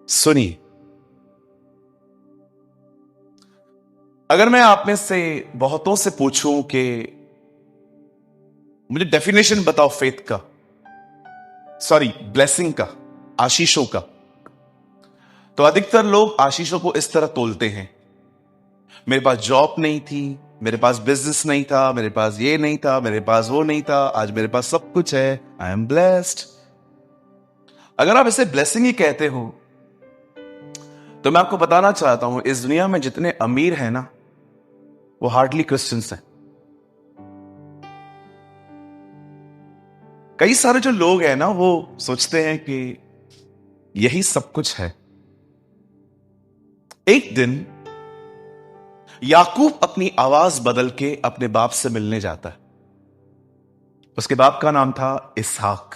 सुनिए, अगर मैं आप में से बहुतों से पूछूं कि मुझे डेफिनेशन बताओ फेथ का, सॉरी ब्लेसिंग का, आशीषों का, तो अधिकतर लोग आशीषों को इस तरह तोलते हैं। मेरे पास जॉब नहीं थी, मेरे पास बिजनेस नहीं था, मेरे पास ये नहीं था, मेरे पास वो नहीं था, आज मेरे पास सब कुछ है, आई एम ब्लेस्ड। अगर आप इसे ब्लेसिंग ही कहते हो तो मैं आपको बताना चाहता हूं, इस दुनिया में जितने अमीर हैं ना, वो हार्डली क्रिश्चियंस हैं। कई सारे जो लोग हैं ना, वो सोचते हैं कि यही सब कुछ है। एक दिन याकूब अपनी आवाज बदल के अपने बाप से मिलने जाता है। उसके बाप का नाम था इसहाक,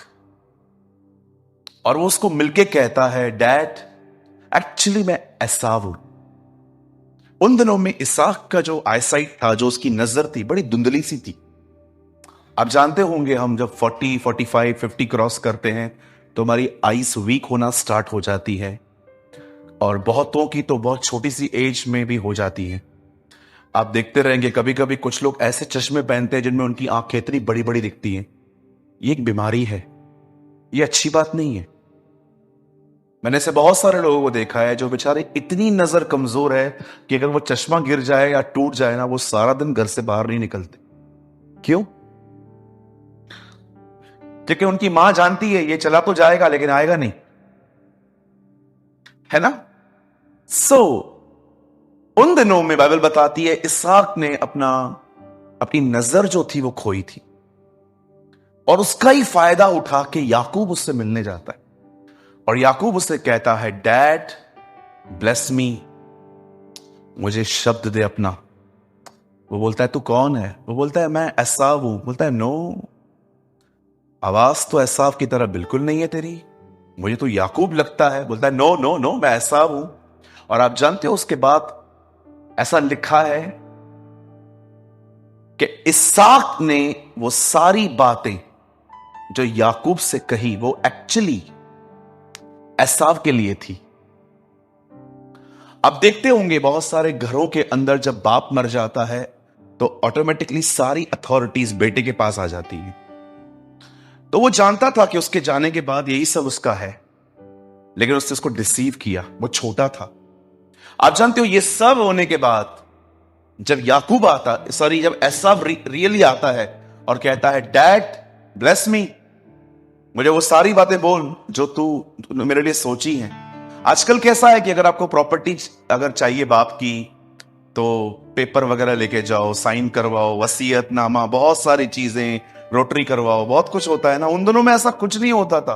और वो उसको मिलके कहता है, डैड एक्चुअली मैं एसाव हूं। उन दिनों में इसहाक का जो आईसाइट था, जो उसकी नजर थी, बड़ी धुंधली सी थी। आप जानते होंगे, हम जब 40, 45, 50 क्रॉस करते हैं तो हमारी आईज वीक होना स्टार्ट हो जाती है, और बहुतों की तो बहुत छोटी सी एज में भी हो जाती है। आप देखते रहेंगे, कभी कभी कुछ लोग ऐसे चश्मे पहनते हैं जिनमें उनकी आंखें इतनी बड़ी बड़ी दिखती हैं। ये एक बीमारी है, ये अच्छी बात नहीं है। मैंने ऐसे बहुत सारे लोगों को देखा है जो बेचारे इतनी नजर कमजोर है कि अगर वो चश्मा गिर जाए या टूट जाए ना, वो सारा दिन घर से बाहर नहीं निकलते। क्यों? क्योंकि उनकी मां जानती है ये चला तो जाएगा लेकिन आएगा नहीं, है ना। उन दिनों में बाइबल बताती है इसहाक ने अपनी नजर जो थी वो खोई थी, और उसका ही फायदा उठा के याकूब उससे मिलने जाता है। और याकूब उससे कहता है, डैड ब्लेस मी, मुझे शब्द दे अपना। वो बोलता है, तू कौन है? वो बोलता है, मैं एसाव हूं। बोलता है, नो, आवाज तो एसाव की तरह बिल्कुल नहीं है तेरी, मुझे तो याकूब लगता है। बोलता है, नो नो नो, मैं एसाव हूं। और आप जानते हो उसके बाद ऐसा लिखा है कि इसहाक ने वो सारी बातें जो याकूब से कही, वो एक्चुअली एसाव के लिए थी। आप देखते होंगे बहुत सारे घरों के अंदर जब बाप मर जाता है तो ऑटोमेटिकली सारी अथॉरिटीज बेटे के पास आ जाती है। तो वो जानता था कि उसके जाने के बाद यही सब उसका है, लेकिन उसने उसको डिसीव किया, वो छोटा था। आप जानते हो, ये सब होने के बाद जब याकूब आता, सॉरी, जब एसाव रियली आता है और कहता है, डैड ब्लेस मी, मुझे वो सारी बातें बोल जो तू मेरे लिए सोची हैं। आजकल कैसा है कि अगर आपको प्रॉपर्टी अगर चाहिए बाप की, तो पेपर वगैरह लेके जाओ, साइन करवाओ, वसीयतनामा, बहुत सारी चीजें, रोटरी करवाओ, बहुत कुछ होता है ना। उन दिनों में ऐसा कुछ नहीं होता था।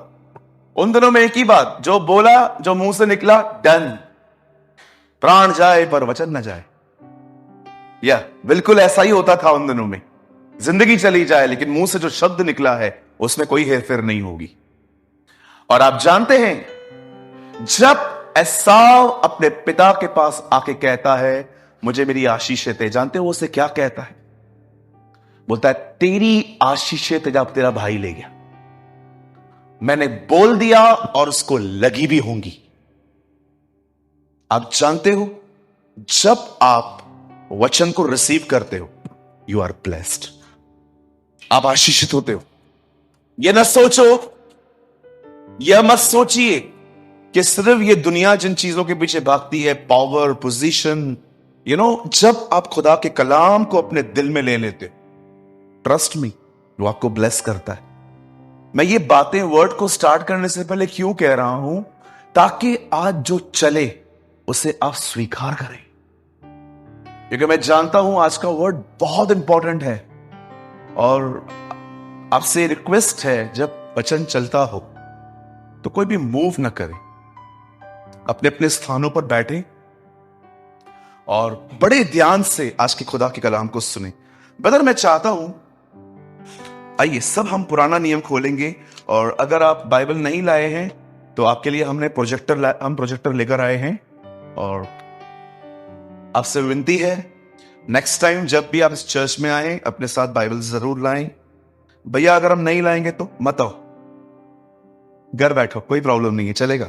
उन दिनों में एक ही बात, जो बोला, जो मुंह से निकला, डन। प्राण जाए पर वचन न जाए, या बिल्कुल ऐसा ही होता था उन दिनों में। जिंदगी चली जाए लेकिन मुंह से जो शब्द निकला है उसमें कोई हेरफेर नहीं होगी। और आप जानते हैं, जब एसाव अपने पिता के पास आके कहता है, मुझे मेरी आशीषें दे, जानते हो वो उसे क्या कहता है? बोलता है, तेरी आशीषें तेरा तेरा भाई ले गया, मैंने बोल दिया और उसको लगी भी होंगी। आप जानते हो, जब आप वचन को रिसीव करते हो, यू आर ब्लेस्ड, आप आशीषित होते हो। यह ना सोचो, यह मत सोचिए कि सिर्फ ये दुनिया जिन चीजों के पीछे भागती है, पावर, पोजीशन, जब आप खुदा के कलाम को अपने दिल में ले लेते, ट्रस्ट मी, वो आपको ब्लेस करता है। मैं ये बातें वर्ड को स्टार्ट करने से पहले क्यों कह रहा हूं? ताकि आज जो चले उसे आप स्वीकार करें, क्योंकि मैं जानता हूं आज का वर्ड बहुत इंपॉर्टेंट है। और आपसे रिक्वेस्ट है, जब वचन चलता हो तो कोई भी मूव ना करे, अपने अपने स्थानों पर बैठे और बड़े ध्यान से आज के खुदा के कलाम को सुने। ब्रदर, मैं चाहता हूं, आइए सब हम पुराना नियम खोलेंगे, और अगर आप बाइबल नहीं लाए हैं तो आपके लिए हम प्रोजेक्टर लेकर आए हैं। और आपसे विनती है, नेक्स्ट टाइम जब भी आप इस चर्च में आए, अपने साथ बाइबल जरूर लाएं। भैया, अगर हम नहीं लाएंगे तो मत आओ, घर बैठो, कोई प्रॉब्लम नहीं है, चलेगा।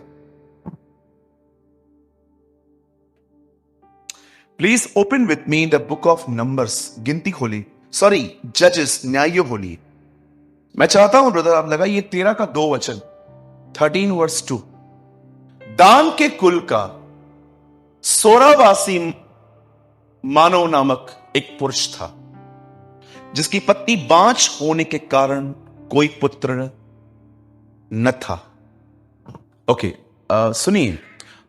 Please open with me the book of numbers, गिनती खोली, सॉरी जजेस, न्याय खोली। मैं चाहता हूं ब्रदर आप लगाइए 13 का 2 वचन, 13 वर्स 2। दान के कुल का सोरावासी मानव नामक एक पुरुष था, जिसकी पत्नी बांझ होने के कारण कोई पुत्र न था। ओके, सुनिए,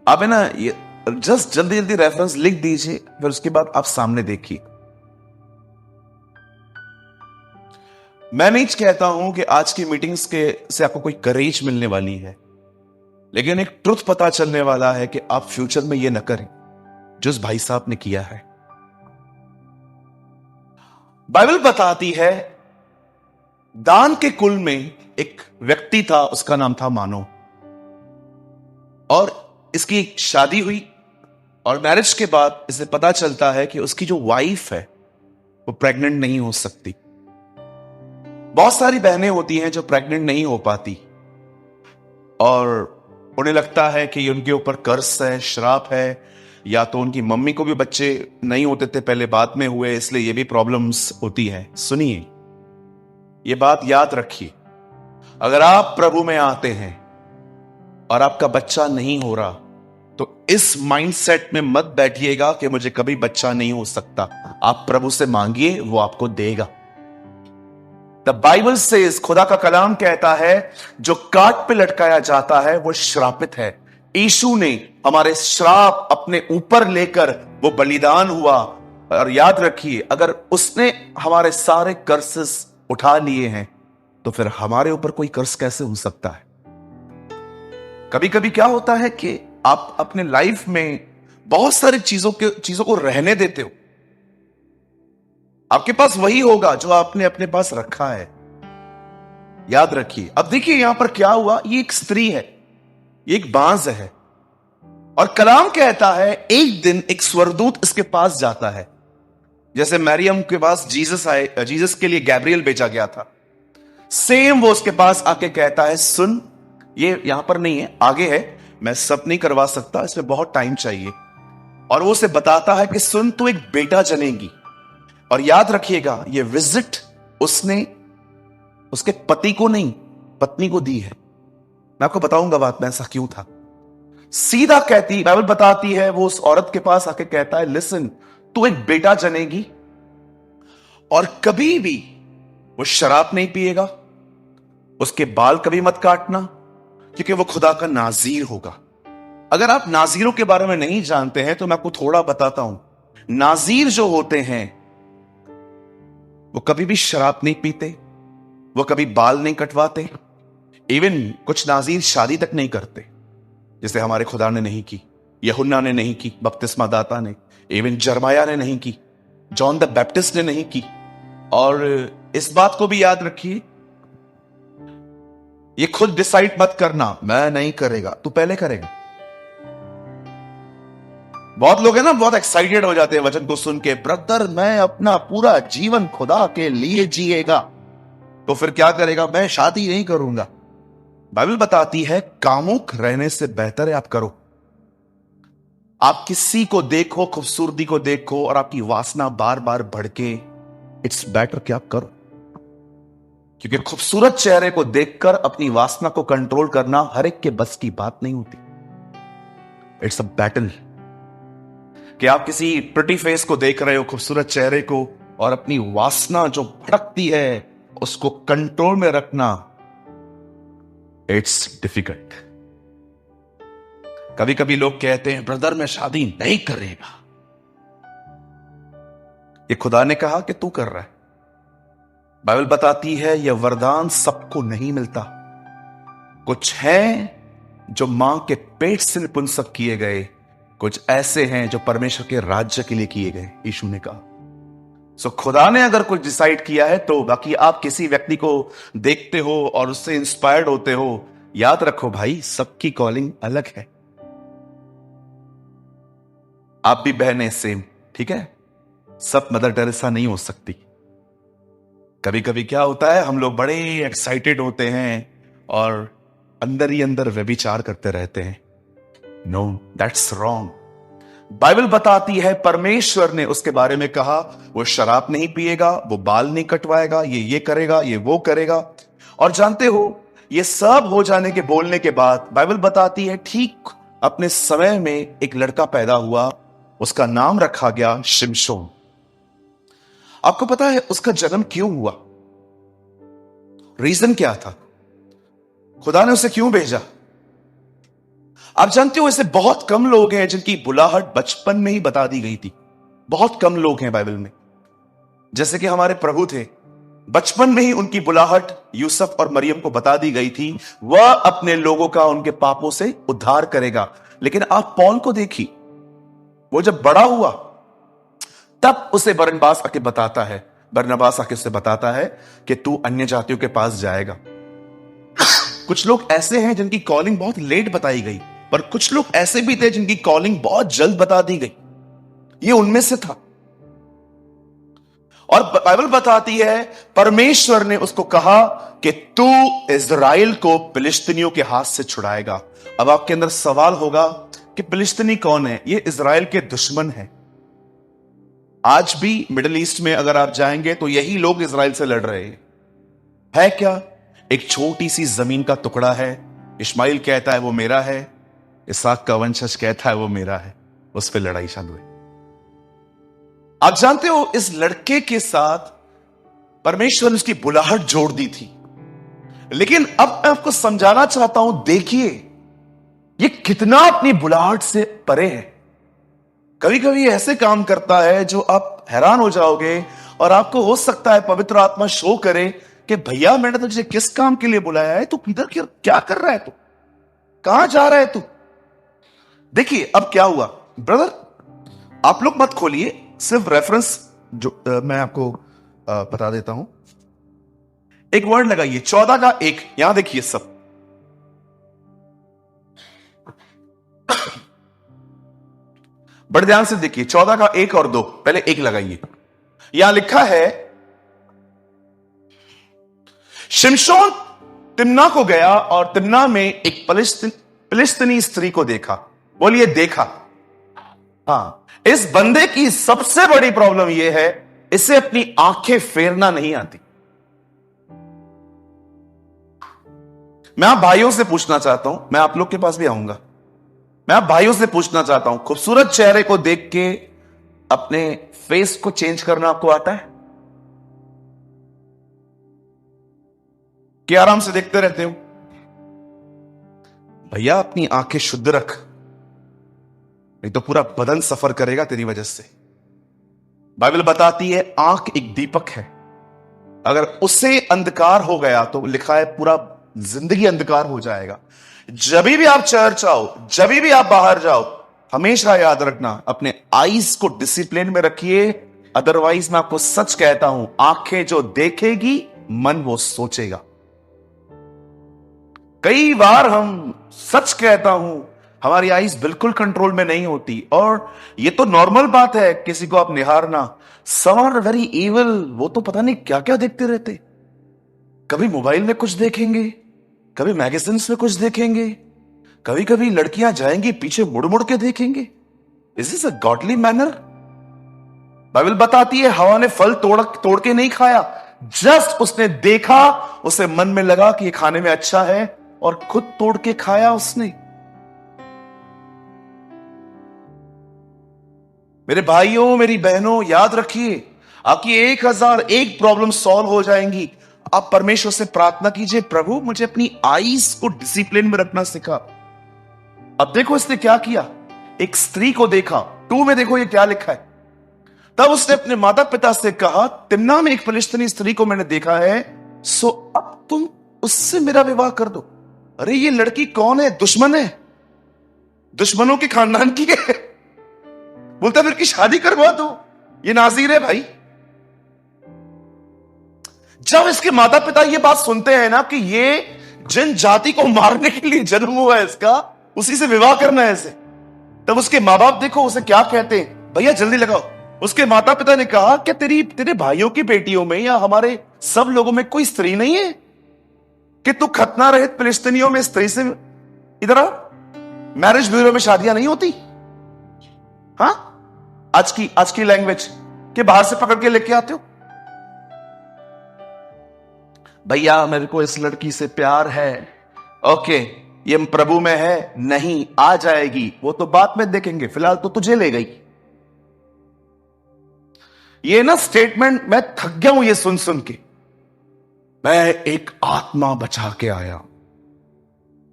आप है ना ये जस्ट जल्दी जल्दी रेफरेंस लिख दीजिए, फिर उसके बाद आप सामने देखिए। मैं नहीं कहता हूं कि आज की मीटिंग्स के से आपको कोई करेज मिलने वाली है, लेकिन एक ट्रुथ पता चलने वाला है कि आप फ्यूचर में ये न करें जो इस भाई साहब ने किया है। बाइबल बताती है दान के कुल में एक व्यक्ति था, उसका नाम था मानो, और इसकी शादी हुई और मैरिज के बाद इसे पता चलता है कि उसकी जो वाइफ है वो प्रेग्नेंट नहीं हो सकती। बहुत सारी बहनें होती हैं जो प्रेग्नेंट नहीं हो पाती और उन्हें लगता है कि उनके ऊपर कर्स है, श्राप है, या तो उनकी मम्मी को भी बच्चे नहीं होते थे पहले, बाद में हुए, इसलिए ये भी प्रॉब्लम्स होती है। सुनिए, ये बात याद रखिए, अगर आप प्रभु में आते हैं और आपका बच्चा नहीं हो रहा तो इस माइंडसेट में मत बैठिएगा कि मुझे कभी बच्चा नहीं हो सकता। आप प्रभु से मांगिए, वो आपको देगा। द बाइबल से खुदा का कलाम कहता है जो काट पे लटकाया जाता है वो श्रापित है। यीशु ने हमारे श्राप अपने ऊपर लेकर वो बलिदान हुआ, और याद रखिए अगर उसने हमारे सारे कर्सेस उठा लिए हैं तो फिर हमारे ऊपर कोई कर्स कैसे हो सकता है। कभी कभी क्या होता है कि आप अपने लाइफ में बहुत सारी चीजों को रहने देते हो, आपके पास वही होगा जो आपने अपने पास रखा है, याद रखिए। अब देखिए यहां पर क्या हुआ, ये एक स्त्री है, ये एक बांझ है, और कलाम कहता है एक दिन एक स्वर्गदूत इसके पास जाता है। जैसे मरियम के पास जीसस आए, जीसस के लिए गैब्रियल भेजा गया था, सेम वो उसके पास आके कहता है सुन, ये यहां पर नहीं है, आगे है, मैं सब नहीं करवा सकता, इसमें बहुत टाइम चाहिए। और वो उसे बताता है कि सुन, तू एक बेटा जनेगी। और याद रखिएगा ये विजिट उसने उसके पति को नहीं, पत्नी को दी है। मैं आपको बताऊंगा बाद में ऐसा क्यों था। सीधा कहती, बाइबल बताती है, वो उस औरत के पास आके कहता है लिसन, तू एक बेटा जनेगी और कभी भी वो शराब नहीं पिएगा, उसके बाल कभी मत काटना, क्योंकि वो खुदा का नाजीर होगा। अगर आप नाजीरों के बारे में नहीं जानते हैं तो मैं आपको थोड़ा बताता हूं। नाजीर जो होते हैं वो कभी भी शराब नहीं पीते, वो कभी बाल नहीं कटवाते, इवन कुछ नाजीर शादी तक नहीं करते, जैसे हमारे खुदा ने नहीं की, यूहन्ना ने नहीं की, बपतिस्मा दाता ने, इवन जरमाया ने नहीं की, जॉन द बैप्टिस्ट ने नहीं की। और इस बात को भी याद रखिए, ये खुद डिसाइड मत करना मैं नहीं करेगा, तू पहले करेगा। बहुत लोग हैं ना, बहुत एक्साइटेड हो जाते हैं वचन को सुन के, ब्रदर मैं अपना पूरा जीवन खुदा के लिए जिएगा, तो फिर क्या करेगा, मैं शादी नहीं करूंगा। बाइबल बताती है कामुक रहने से बेहतर है आप करो। आप किसी को देखो, खूबसूरती को देखो और आपकी वासना बार बार भड़के, इट्स बेटर कि आप करो, क्योंकि खूबसूरत चेहरे को देखकर अपनी वासना को कंट्रोल करना हर एक के बस की बात नहीं होती। इट्स अ बैटल कि आप किसी प्रिटी फेस को देख रहे हो, खूबसूरत चेहरे को, और अपनी वासना जो भड़कती है उसको कंट्रोल में रखना, इट्स डिफिकल्ट। कभी कभी लोग कहते हैं ब्रदर मैं शादी नहीं करेगा, ये खुदा ने कहा कि तू कर रहा है। बाइबल बताती है यह वरदान सबको नहीं मिलता, कुछ हैं जो मां के पेट से नपुंसक किए गए, कुछ ऐसे हैं जो परमेश्वर के राज्य के लिए किए गए, यीशु ने कहा। सो खुदा ने अगर कुछ डिसाइड किया है तो, बाकी आप किसी व्यक्ति को देखते हो और उससे इंस्पायर्ड होते हो, याद रखो भाई सबकी कॉलिंग अलग है। आप भी बहनें सेम, ठीक है, सब मदर टेरेसा नहीं हो सकती। कभी कभी क्या होता है, हम लोग बड़े एक्साइटेड होते हैं और अंदर ही अंदर व्यभिचार करते रहते हैं। No, that's wrong. बाइबल बताती है परमेश्वर ने उसके बारे में कहा वो शराब नहीं पिएगा, वो बाल नहीं कटवाएगा, ये करेगा, ये वो करेगा। और जानते हो, ये सब हो जाने के बोलने के बाद बाइबल बताती है ठीक अपने समय में एक लड़का पैदा हुआ, उसका नाम रखा गया शिमशोन। आपको पता है उसका जन्म क्यों हुआ? रीजन क्या था? खुदा ने उसे क्यों भेजा? आप जानते हो ऐसे बहुत कम लोग हैं जिनकी बुलाहट बचपन में ही बता दी गई थी। बहुत कम लोग हैं बाइबल में। जैसे कि हमारे प्रभु थे, बचपन में ही उनकी बुलाहट यूसुफ और मरियम को बता दी गई थी, वह अपने लोगों का उनके पापों से उद्धार करेगा। लेकिन आप पौल को देखिए, वो जब बड़ा हुआ तब उसे बरनबास आके बताता है कि तू अन्य जातियों के पास जाएगा। कुछ लोग ऐसे हैं जिनकी कॉलिंग बहुत लेट बताई गई, पर कुछ लोग ऐसे भी थे जिनकी कॉलिंग बहुत जल्द बता दी गई। ये उनमें से था। और बाइबल बताती है परमेश्वर ने उसको कहा कि तू इज़राइल को फिलिस्तीनियों के हाथ से छुड़ाएगा। अब आपके अंदर सवाल होगा कि फिलिस्तीनी कौन है? ये इज़राइल के दुश्मन है। आज भी मिडिल ईस्ट में अगर आप जाएंगे तो यही लोग इज़राइल से लड़ रहे हैं। है क्या? एक छोटी सी जमीन का टुकड़ा है। इस्माइल कहता है वो मेरा है, इसहाक का वंशज कहता है वो मेरा है। उस पर लड़ाई चालू है। आप जानते हो इस लड़के के साथ परमेश्वर ने उसकी बुलाहट जोड़ दी थी। लेकिन अब मैं आपको समझाना चाहता हूं, देखिए ये कितना अपनी बुलाहट से परे है। कभी कभी ऐसे काम करता है जो आप हैरान हो जाओगे, और आपको हो सकता है पवित्र आत्मा शो करे कि भैया मैंने तुझे किस काम के लिए बुलाया है, तू किधर क्या कर रहा है, तू कहां जा रहा है तू। देखिए अब क्या हुआ ब्रदर, आप लोग मत खोलिए, सिर्फ रेफरेंस जो मैं आपको बता देता हूं। एक वर्ड लगाइए 14 का 1, यहां देखिए सब। बड़े ध्यान से देखिए 14 का 1 और 2, पहले 1 लगाइए। यहां लिखा है शिमशोन तिम्ना को गया और तिम्ना में एक फिलिस्तीनी स्त्री को देखा। बोलिए देखा। हाँ, इस बंदे की सबसे बड़ी प्रॉब्लम यह है, इसे अपनी आंखें फेरना नहीं आती। मैं आप भाइयों से पूछना चाहता हूं, मैं आप लोग के पास भी आऊंगा। मैं आप भाइयों से पूछना चाहता हूं, खूबसूरत चेहरे को देख के अपने फेस को चेंज करना आपको आता है? कि आराम से देखते रहते हो? भैया अपनी आंखें शुद्ध रख, नहीं तो पूरा बदन सफर करेगा तेरी वजह से। बाइबल बताती है आंख एक दीपक है, अगर उससे अंधकार हो गया तो लिखा है पूरा जिंदगी अंधकार हो जाएगा। जब भी आप चर्च आओ, जब भी आप बाहर जाओ, हमेशा याद रखना अपने आईज को डिसिप्लिन में रखिए। अदरवाइज मैं आपको सच कहता हूं, आंखें जो देखेगी मन वो सोचेगा। कई बार हम, सच कहता हूं, हमारी आईज बिल्कुल कंट्रोल में नहीं होती, और ये तो नॉर्मल बात है किसी को आप निहारना। सम आर वेरी इविल, वो तो पता नहीं क्या क्या देखते रहते। कभी मोबाइल में कुछ देखेंगे, कभी मैगजीन्स में कुछ देखेंगे, कभी कभी लड़कियां जाएंगी पीछे मुड़ मुड़ के देखेंगे। Is this a godly manner? Bible बताती है हवा ने फल तोड़ के नहीं खाया, जस्ट उसने देखा, उसे मन में लगा कि ये खाने में अच्छा है और खुद तोड़ के खाया उसने। मेरे भाइयों, मेरी बहनों, याद रखिए आपकी 1001 प्रॉब्लम सॉल्व हो जाएंगी। आप परमेश्वर से प्रार्थना कीजिए, प्रभु मुझे अपनी आईज को डिसिप्लिन में रखना सिखा। अब देखो इसने क्या किया, एक स्त्री को देखा। 2 में देखो ये क्या लिखा है, तब उसने अपने माता पिता से कहा तिम्ना में एक फिलिस्तीनी स्त्री को मैंने देखा है, सो अब तुम उससे मेरा विवाह कर दो। अरे ये लड़की कौन है? दुश्मन है, दुश्मनों के खानदान की है। बोलता फिर की शादी करवा दो, ये नाज़ीर है भाई। जब इसके माता पिता ये बात सुनते हैं ना कि ये जिन जाति को मारने के लिए जन्म हुआ है इसका, उसी से विवाह करना है इसे, तब उसके माँ बाप देखो उसे क्या कहते हैं, भैया जल्दी लगाओ। उसके माता पिता ने कहा क्या तेरे भाइयों की बेटियों में या हमारे सब लोगों में कोई स्त्री नहीं है कि तू खतना रहित फिलिस्तीनियों में स्त्री से इधर आ? मैरिज ब्यूरो में शादियां नहीं होती? हाँ, आज की लैंग्वेज के बाहर से पकड़ के लेके आते हो। भैया मेरे को इस लड़की से प्यार है, ओके, ये प्रभु में है, नहीं आ जाएगी, वो तो बाद में देखेंगे, फिलहाल तो तुझे ले गई। ये ना स्टेटमेंट मैं थक गया हूं ये सुन सुन के। मैं एक आत्मा बचा के आया।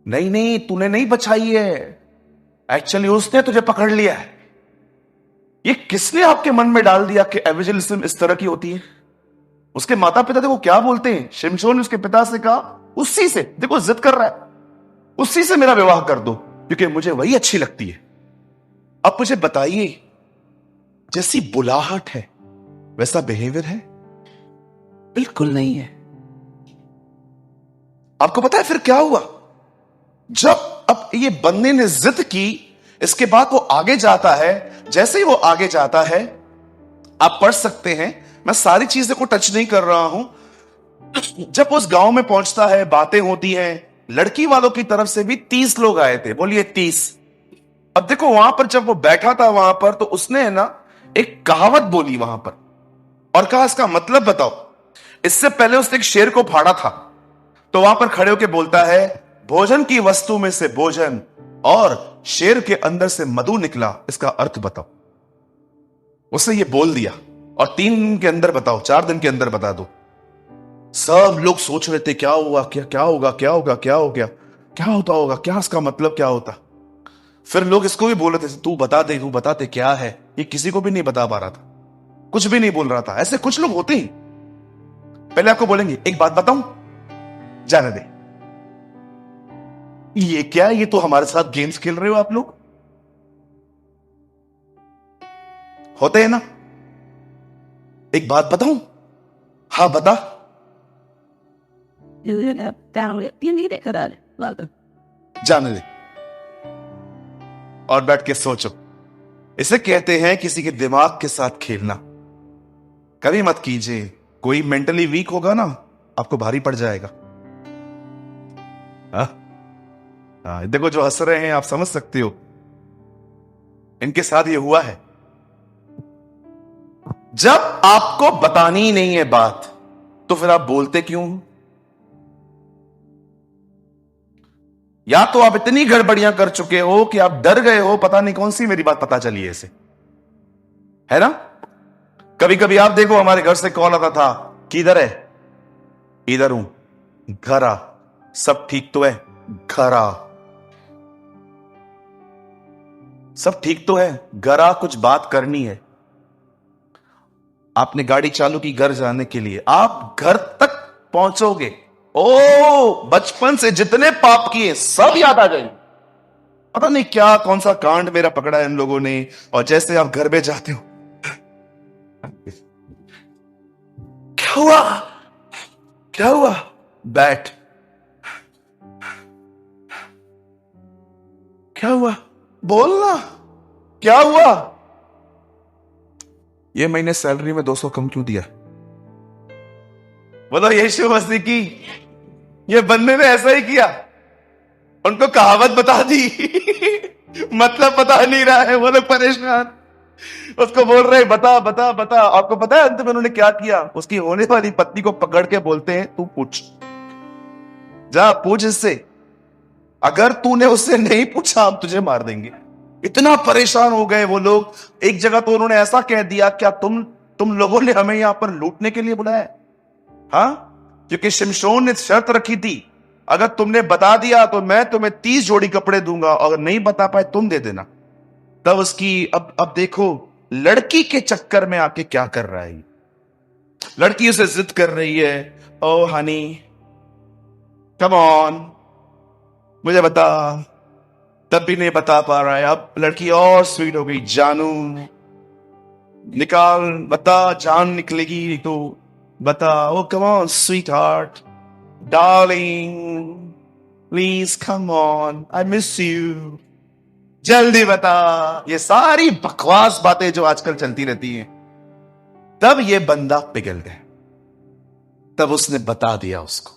नहीं नहीं, तूने नहीं बचाई है, एक्चुअली उसने तुझे पकड़ लिया है। ये किसने आपके मन में डाल दिया कि एवेंजलिज्म इस तरह की होती है? उसके माता पिता देखो क्या बोलते हैं। शिमशोन ने उसके पिता से कहा, उसी से, देखो जिद कर रहा है, उसी से मेरा विवाह कर दो क्योंकि मुझे वही अच्छी लगती है। अब मुझे बताइए, जैसी बुलाहट है वैसा बिहेवियर है? बिल्कुल नहीं है। आपको पता है फिर क्या हुआ? जब अब ये बंदे ने जिद की, इसके बाद वो आगे जाता है। जैसे ही वो आगे जाता है, आप पढ़ सकते हैं, मैं सारी चीजें को टच नहीं कर रहा हूं। जब उस गांव में पहुंचता है, बातें होती हैं, लड़की वालों की तरफ से भी 30 लोग आए थे, बोलिए 30। अब देखो वहां पर जब वो बैठा था वहां पर, तो उसने है ना एक कहावत बोली वहां पर और कहा इसका मतलब बताओ। इससे पहले उसने एक शेर को फाड़ा था, तो वहां पर खड़े होकर बोलता है, भोजन की वस्तु में से भोजन और शेर के अंदर से मधु निकला, इसका अर्थ बताओ। उसने ये बोल दिया और 3 दिन के अंदर बताओ, 4 दिन के अंदर बता दो। सब लोग सोच रहे थे क्या हुआ, क्या होगा, क्या होगा, क्या हो गया, क्या होता होगा, क्या इसका मतलब क्या होता। फिर लोग इसको भी बोल रहे थे, तू बता दे क्या है। ये किसी को भी नहीं बता पा रहा था, कुछ भी नहीं बोल रहा था। ऐसे कुछ लोग होते ही पहले आपको बोलेंगे एक बात बताऊं, जाने दे। ये क्या, ये तो हमारे साथ गेम्स खेल रहे हो आप लोग। होते हैं ना, एक बात बताऊं, हाँ बता। जाने दे और बैठ के सोचो। इसे कहते हैं किसी के दिमाग के साथ खेलना। कभी मत कीजिए, कोई मेंटली वीक होगा ना, आपको भारी पड़ जाएगा। देखो जो हंस रहे हैं आप समझ सकते हो, इनके साथ ये हुआ है। जब आपको बतानी ही नहीं है बात, तो फिर आप बोलते क्यों? या तो आप इतनी गड़बड़ियां कर चुके हो कि आप डर गए हो, पता नहीं कौन सी मेरी बात पता चली है इसे, है ना। कभी कभी आप देखो, हमारे घर से कॉल आता था, किधर है? इधर हूं, घर आ। सब ठीक तो है? घर आ। सब ठीक तो है, घर आ, कुछ बात करनी है। आपने गाड़ी चालू की घर जाने के लिए, आप घर तक पहुंचोगे, ओ बचपन से जितने पाप किए सब याद आ जाएंगे। पता नहीं क्या कौन सा कांड मेरा पकड़ा है इन लोगों ने। और जैसे आप घर में जाते हो, क्या हुआ, क्या हुआ, बैठ, क्या हुआ, बोलना, क्या हुआ। ये महीने सैलरी में 200 कम क्यों दिया? बोलो यीशु मसीह की। ये बंदे ने ऐसा ही किया, उनको कहावत बता दी मतलब पता नहीं रहा है, वो लोग परेशान, उसको बोल रहे बता बता बता। आपको पता है अंत में उन्होंने क्या किया? उसकी होने वाली पत्नी को पकड़ के बोलते हैं, तू पूछ, जा पूछ इससे, अगर तूने उससे नहीं पूछा हम तुझे मार देंगे। इतना परेशान हो गए वो लोग। एक जगह तो उन्होंने ऐसा कह दिया, क्या तुम लोगों ने हमें यहां पर लूटने के लिए बुलाया? हाँ, क्योंकि शिमशोन ने शर्त रखी थी, अगर तुमने बता दिया तो मैं तुम्हें 30 जोड़ी कपड़े दूंगा, अगर नहीं बता पाए तुम दे देना। तब उसकी अब देखो लड़की के चक्कर में आके क्या कर रहा है। लड़की उसे जिद कर रही है, ओ हनी कम ऑन, मुझे बता। तब भी नहीं बता पा रहा है। अब लड़की और स्वीट हो गई, जानू निकाल, बता, जान निकलेगी तो बता। Oh come on sweet heart, darling, please come on, I miss you, जल्दी बता। ये सारी बकवास बातें जो आजकल चलती रहती हैं। तब ये बंदा पिघल गया, तब उसने बता दिया उसको।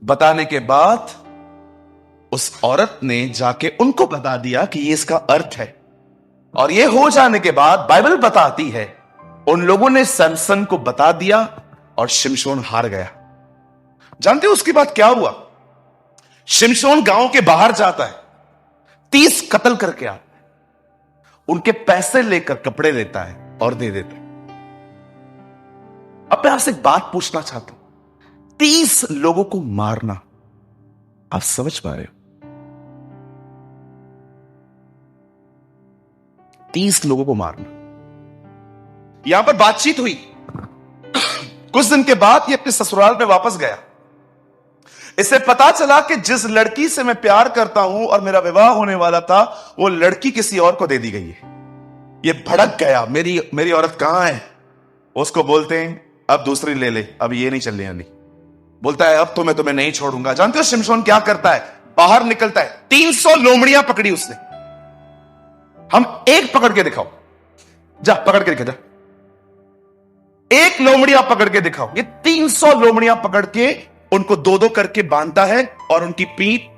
बताने के बाद उस औरत ने जाके उनको बता दिया कि ये इसका अर्थ है। और ये हो जाने के बाद बाइबल बताती है उन लोगों ने सैमसन को बता दिया और शिमशोन हार गया। जानते हो उसके बाद क्या हुआ? शिमशोन गांव के बाहर जाता है, 30 कत्ल करके आता है, उनके पैसे लेकर कपड़े लेता है और दे देता है। अब मैं आपसे एक बात पूछना चाहता हूं, 30 लोगों को मारना, आप समझ पा रहे हो? 30 लोगों को मारना। यहां पर बातचीत हुई, कुछ दिन के बाद ये अपने ससुराल में वापस गया। इसे पता चला कि जिस लड़की से मैं प्यार करता हूं और मेरा विवाह होने वाला था, वो लड़की किसी और को दे दी गई है। ये भड़क गया, मेरी औरत कहां है? उसको बोलते हैं अब दूसरी ले ले, अब ये नहीं चलने वाली। बोलता है अब तो मैं तुम्हें नहीं छोड़ूंगा। जानते हो शिमशोन क्या करता है? बाहर निकलता है, 300 लोमड़ियां पकड़ी उसने। हम एक पकड़ के दिखाओ, जा पकड़ के दिखा, जा एक लोमड़ियां पकड़ के दिखाओ। ये 300 लोमड़ियां पकड़ के उनको दो दो करके बांधता है और उनकी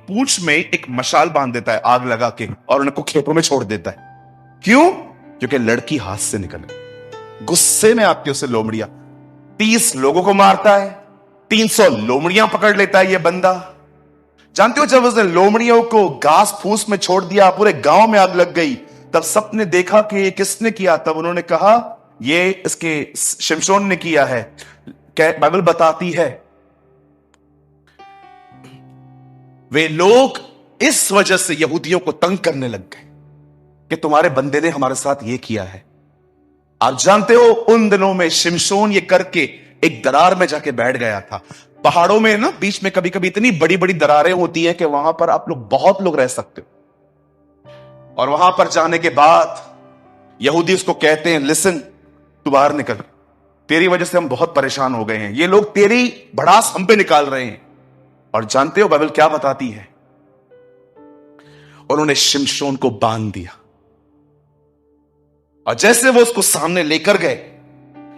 पूंछ में एक मशाल बांध देता है आग लगा के, और उनको खेतों में छोड़ देता है। क्यों? क्योंकि लड़की हाथ से निकल गई। गुस्से में आती उसे लोमड़ियां, 30 लोगों को मारता है, 300 लोमड़ियां पकड़ लेता है ये बंदा। जानते हो जब उसने लोमड़ियों को घास फूस में छोड़ दिया, पूरे गांव में आग लग गई, तब सबने देखा कि ये किसने किया। तब उन्होंने कहा ये इसके शिमशोन ने किया है। बाइबल बताती है वे लोग इस वजह से यहूदियों को तंग करने लग गए कि तुम्हारे बंदे ने हमारे साथ ये किया है। आप जानते हो उन दिनों में शिमशोन ये करके एक दरार में जाके बैठ गया था। पहाड़ों में ना बीच में कभी कभी इतनी बड़ी बड़ी दरारें होती हैं कि वहां पर आप लोग बहुत लोग रह सकते हो। और वहां पर जाने के बाद यहूदी उसको कहते हैं लिसन, तू बाहर निकल, तेरी वजह से हम बहुत परेशान हो गए हैं, ये लोग तेरी भड़ास हम पे निकाल रहे हैं। और जानते हो बाइबल क्या बताती है? उन्होंने शिमशोन को बांध दिया और जैसे वो उसको सामने लेकर गए,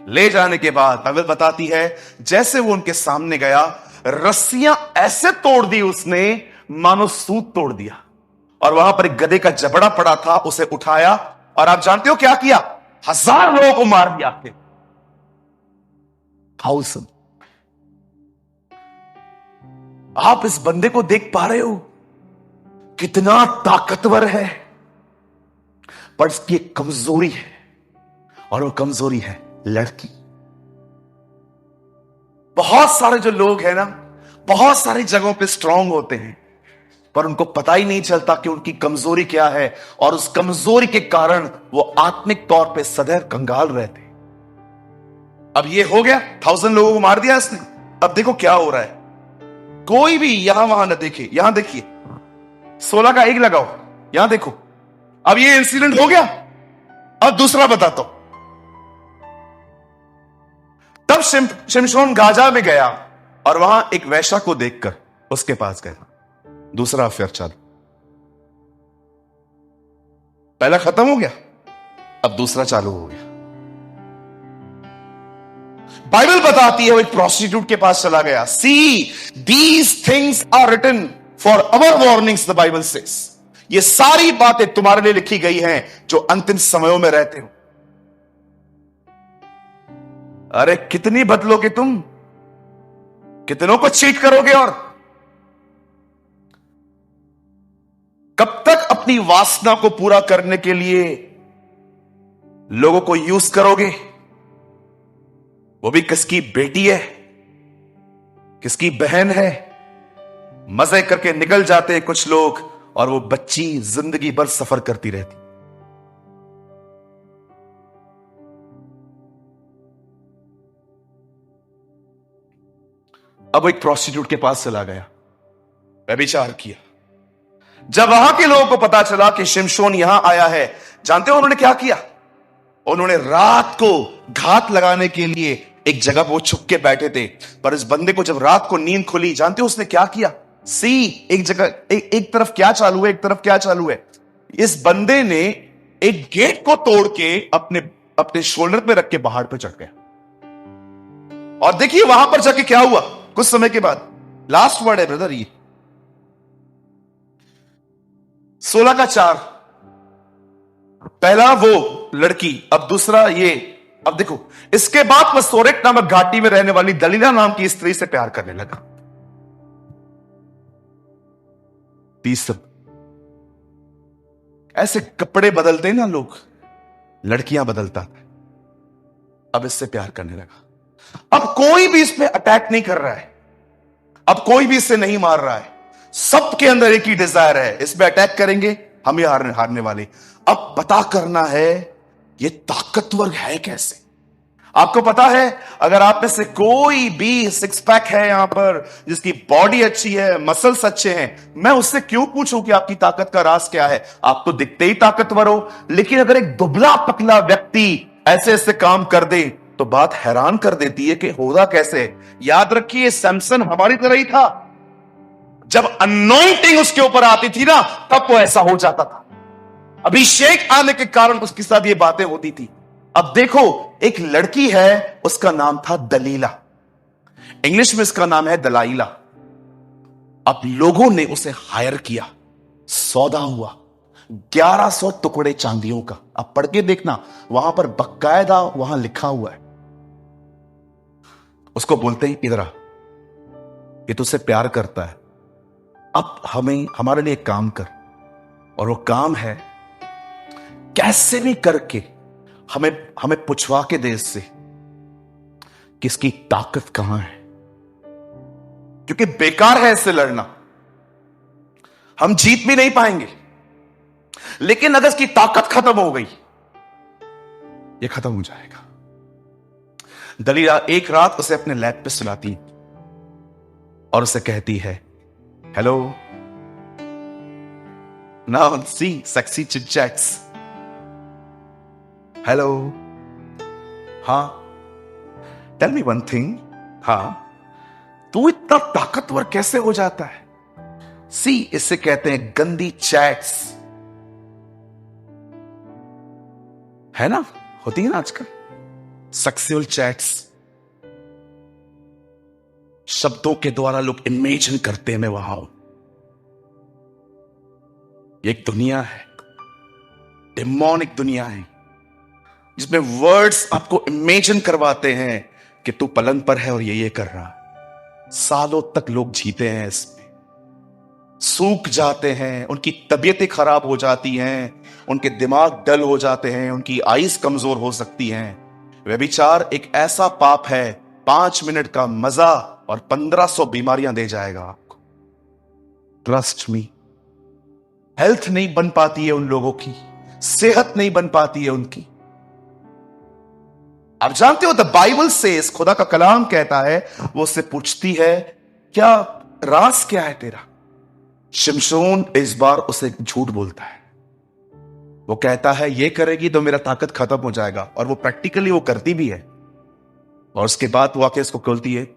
ले जाने के बाद बाइबल बताती है जैसे वो उनके सामने गया, रस्सियां ऐसे तोड़ दी उसने मानो सूत तोड़ दिया। और वहां पर एक गधे का जबड़ा पड़ा था, उसे उठाया और आप जानते हो क्या किया? 1000 लोगों को मार दिया। 1000। आप इस बंदे को देख पा रहे हो कितना ताकतवर है, पर इसकी एक कमजोरी है और वो कमजोरी है लड़की। बहुत सारे जो लोग हैं ना, बहुत सारी जगहों पे स्ट्रांग होते हैं, पर उनको पता ही नहीं चलता कि उनकी कमजोरी क्या है, और उस कमजोरी के कारण वो आत्मिक तौर पे सदैव कंगाल रहते। अब ये हो गया, 1000 लोगों को मार दिया इसने। अब देखो क्या हो रहा है, कोई भी यहां वहां ना देखे। यहां देखिए 16 का 1 लगाओ, यहां देखो। अब ये इंसिडेंट हो गया, अब दूसरा बताता हूं। तब शिमशोन गाजा में गया और वहां एक वैश्या को देखकर उसके पास गया। दूसरा अफेयर चालू। पहला खत्म हो गया, अब दूसरा चालू हो गया। बाइबल बताती है वो एक प्रोस्टिट्यूट के पास चला गया। See these things are written for our warnings, the Bible says. ये सारी बातें तुम्हारे लिए लिखी गई हैं जो अंतिम समयों में रहते हो। अरे कितनी बदलोगे तुम, कितनों को चीट करोगे, और कब तक अपनी वासना को पूरा करने के लिए लोगों को यूज करोगे? वो भी किसकी बेटी है, किसकी बहन है। मजे करके निकल जाते हैं कुछ लोग, और वो बच्ची जिंदगी भर सफर करती रहती। अब एक प्रोस्टिट्यूट के पास चला गया, व्यभिचार किया। जब वहां के लोगों को पता चला कि शिमशोन यहां आया है, जानते हो उन्होंने क्या किया? उन्होंने रात को घात लगाने के लिए एक जगह पर वो छुप के बैठे थे। पर इस बंदे को जब रात को नींद खुली, जानते हो उसने क्या किया? एक जगह एक तरफ क्या चालू है, एक तरफ क्या चालू है। इस बंदे ने एक गेट को तोड़ के अपने शोल्डर पे रख के पहाड़ पे चढ़ गया। और देखिए वहां पर जाके क्या हुआ कुछ समय के बाद। लास्ट वर्ड है ब्रदर, ये 16 का 4। पहला वो लड़की, अब दूसरा ये। अब देखो, इसके बाद वह सोरेक नामक घाटी में रहने वाली दलीला नाम की स्त्री से प्यार करने लगा। तीसरा, ऐसे कपड़े बदलते ना लोग, लड़कियां बदलता था। अब इससे प्यार करने लगा। अब कोई भी इस पे अटैक नहीं कर रहा है, अब कोई भी इसे नहीं मार रहा है। सबके अंदर एक ही डिजायर है, इस पे अटैक करेंगे हम ही हारने वाले। अब पता करना है ये ताकतवर है कैसे। आपको पता है, अगर आप में से कोई भी सिक्स पैक है यहां पर, जिसकी बॉडी अच्छी है, मसल्स अच्छे हैं, मैं उससे क्यों पूछूं कि आपकी ताकत का राज क्या है? आप तो दिखते ही ताकतवर हो। लेकिन अगर एक दुबला पतला व्यक्ति ऐसे ऐसे काम कर दे तो बात हैरान कर देती है कि होगा कैसे। याद रखिए, सैमसन हमारी तरह ही था। जब अनॉइंटिंग उसके ऊपर आती थी ना, तब वो ऐसा हो जाता था। अभिषेक आने के कारण उसके साथ ये बातें होती थी। अब देखो, एक लड़की है, उसका नाम था दलीला, इंग्लिश में इसका नाम है दलाइला। अब लोगों ने उसे हायर किया, सौदा हुआ 1100 टुकड़े चांदियों का। अब पढ़ के देखना, वहां पर बकायदा वहां लिखा हुआ है। उसको बोलते हैं इधर आ, ये तुझसे प्यार करता है, अब हमारे लिए एक काम कर। और वो काम है, कैसे भी करके हमें पूछवा के दे इससे कि इसकी ताकत कहां है, क्योंकि बेकार है इससे लड़ना, हम जीत भी नहीं पाएंगे। लेकिन अगर इसकी ताकत खत्म हो गई, ये खत्म हो जाएगा। दलीला एक रात उसे अपने लैब पे सुलाती और उसे कहती है, hello, now see sexy chit chats. Hello, हाँ, टेल मी वन थिंग, हाँ, तू इतना ताकतवर कैसे हो जाता है? सी, इससे कहते हैं गंदी चैट्स, है ना, होती है ना आजकल सेक्सुअल चैट्स। शब्दों के द्वारा लोग इमेजिन करते हैं मैं वहां हूं। एक दुनिया है, डेमोनिक दुनिया है, जिसमें वर्ड्स आपको इमेजिन करवाते हैं कि तू पलंग पर है और ये कर रहा। सालों तक लोग जीते हैं इसमें, सूख जाते हैं, उनकी तबीयतें खराब हो जाती हैं, उनके दिमाग डल हो जाते हैं, उनकी आईज कमजोर हो सकती हैं। व्यभिचार एक ऐसा पाप है, 5 मिनट का मजा और 1500 बीमारियां दे जाएगा आपको। Trust me. हेल्थ नहीं बन पाती है उन लोगों की, सेहत नहीं बन पाती है उनकी। आप जानते हो, द बाइबल से, खुदा का कलाम कहता है, वो उससे पूछती है, क्या राज क्या है तेरा? शिमशोन इस बार उसे झूठ बोलता है। वो कहता है, ये करेगी तो मेरा ताकत खत्म हो जाएगा, और वो प्रैक्टिकली वो करती भी है। और उसके बाद वो आके इसको बोलती है,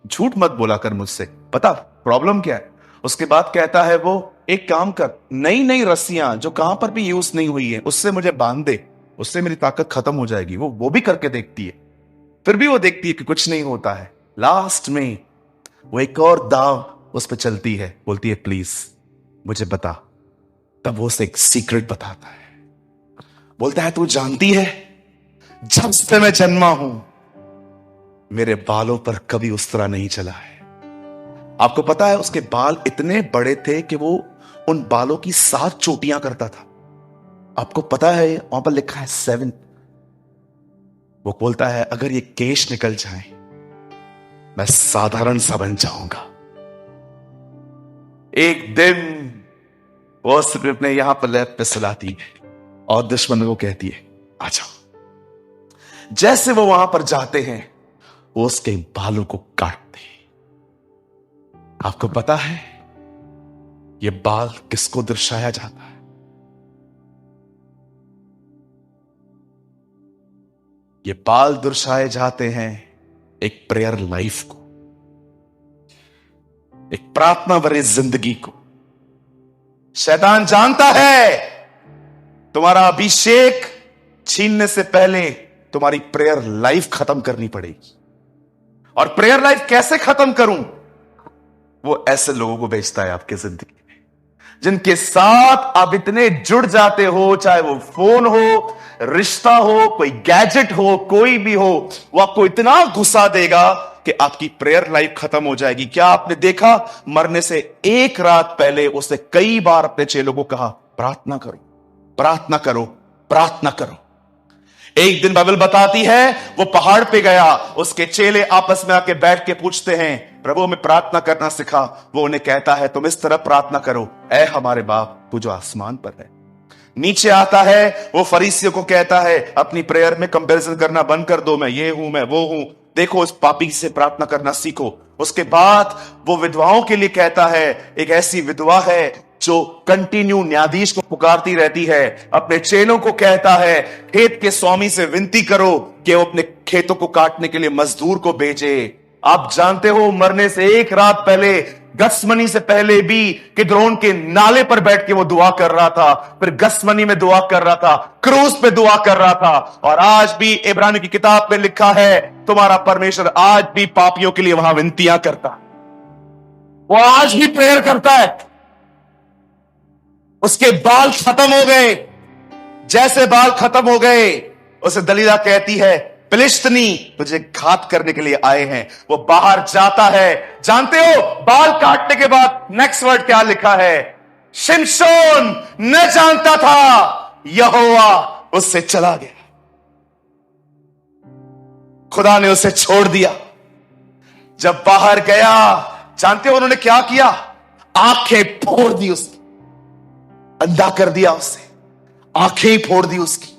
झूठ मत बोला कर मुझसे, पता प्रॉब्लम क्या है? उसके बाद कहता है वो, एक काम कर, नई नई रस्सियां जो कहां पर भी यूज नहीं हुई है उससे मुझे बांध दे, उससे मेरी ताकत खत्म हो जाएगी। वो भी करके देखती है, फिर भी वो देखती है कि कुछ नहीं होता है। लास्ट में वो एक और दाव उस पर चलती है, बोलती है, प्लीज मुझे बता। तब वो उसे एक सीक्रेट बताता है, बोलता है, तू जानती है, जब से मैं जन्मा हूं मेरे बालों पर कभी उस तरह नहीं चला है। आपको पता है, उसके बाल इतने बड़े थे कि वो उन बालों की 7 चोटियां करता था। आपको पता है, वहां पर लिखा है 7। वो बोलता है, अगर ये केश निकल जाए मैं साधारण सा बन जाऊंगा। एक दिन वो सिर्फ अपने यहां पर लैब पे सुलाती है और दुश्मन को कहती है, आ जाओ। जैसे वो वहां पर जाते हैं, वो उसके बालों को काटते हैं। आपको पता है ये बाल किसको दर्शाया जाता है? ये बाल दर्शाए जाते हैं एक प्रेयर लाइफ को, एक प्रार्थना भरी जिंदगी को। शैतान जानता है तुम्हारा अभिषेक छीनने से पहले तुम्हारी प्रेयर लाइफ खत्म करनी पड़ेगी। और प्रेयर लाइफ कैसे खत्म करूं, वो ऐसे लोगों को भेजता है आपकी जिंदगी में, जिनके साथ आप इतने जुड़ जाते हो, चाहे वो फोन हो, रिश्ता हो, कोई गैजेट हो, कोई भी हो, वो आपको इतना गुस्सा देगा कि आपकी प्रेयर लाइफ खत्म हो जाएगी। क्या आपने देखा, मरने से एक रात पहले उसने कई बार अपने चेलों को कहा, प्रार्थना करो, प्रार्थना करो, प्रार्थना करो। एक दिन बाइबल बताती है वो पहाड़ पे गया, उसके चेले आपस में आके बैठ के पूछते हैं, प्रभु हमें प्रार्थना करना सिखा। वो उन्हें कहता है, तुम इस तरह प्रार्थना करो, ऐ हमारे बाप तू जो आसमान पर है। नीचे आता है, वो फरीसियों को कहता है, अपनी प्रेयर में कंपैरिजन करना बंद कर दो, मैं ये हूं, मैं वो हूं, देखो इस पापी से प्रार्थना करना सीखो। उसके बाद वो विधवाओं के लिए कहता है, एक ऐसी विधवा है जो कंटिन्यू न्यायाधीश को पुकारती रहती है। अपने चेलों को कहता है, खेत के स्वामी से विनती करो कि वो अपने खेतों को काटने के लिए मजदूर को भेजे। आप जानते हो, मरने से एक रात पहले, गसमनी से पहले भी, किद्रोन के नाले पर बैठ के वो दुआ कर रहा था, फिर गसमनी में दुआ कर रहा था, क्रूस पे दुआ कर रहा था। और आज भी इब्रानी की किताब में लिखा है, तुम्हारा परमेश्वर आज भी पापियों के लिए वहां विनतियां करता, वो आज भी प्रेयर करता है। उसके बाल खत्म हो गए, जैसे बाल खत्म हो गए, उसे दलीला कहती है, फिलिस्तीनी तुझे घात करने के लिए आए हैं। वो बाहर जाता है, जानते हो बाल काटने के बाद नेक्स्ट वर्ड क्या लिखा है, शिमशोन न जानता था, यहोवा उससे चला गया, खुदा ने उसे छोड़ दिया। जब बाहर गया, जानते हो उन्होंने क्या किया, आंखें फोड़ दी उसकी, अंधा कर दिया उसे, आंखें ही फोड़ दी उसकी।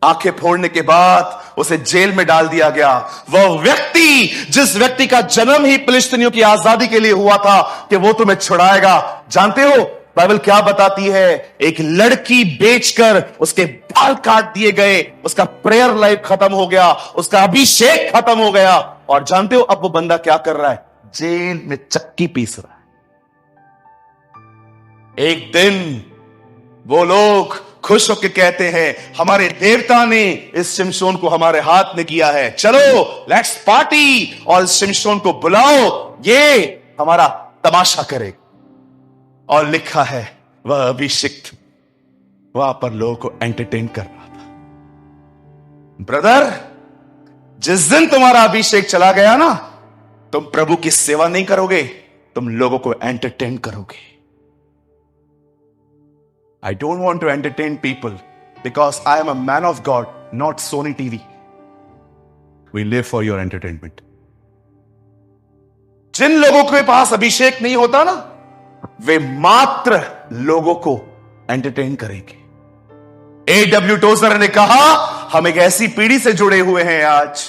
आंखें फोड़ने के बाद उसे जेल में डाल दिया गया। वह व्यक्ति, जिस व्यक्ति का जन्म ही फिलिस्तीनियों की आजादी के लिए हुआ था कि वो तुम्हें छुड़ाएगा, जानते हो बाइबल क्या बताती है, एक लड़की बेचकर उसके बाल काट दिए गए, उसका प्रेयर लाइफ खत्म हो गया, उसका अभिषेक खत्म हो गया। और जानते हो अब वो बंदा क्या कर रहा है, जेल में चक्की पीस रहा है। एक दिन वो लोग खुश होकर कहते हैं, हमारे देवता ने इस शिमशोन को हमारे हाथ में किया है, चलो लेट्स पार्टी, और इस शिमशोन को बुलाओ, ये हमारा तमाशा करेगा। और लिखा है वह अभिषिक्त वहां पर लोगों को एंटरटेन कर रहा था। ब्रदर, जिस दिन तुम्हारा अभिषेक चला गया ना, तुम प्रभु की सेवा नहीं करोगे, तुम लोगों को एंटरटेन करोगे। I don't want to entertain people because I am a man of God, not Sony TV. We live for your entertainment. जिन लोगों के पास अभिषेक नहीं होता ना, वे मात्र लोगों को एंटरटेन करेंगे। A.W. टोजर ने कहा, हम एक ऐसी पीढ़ी से जुड़े हुए हैं आज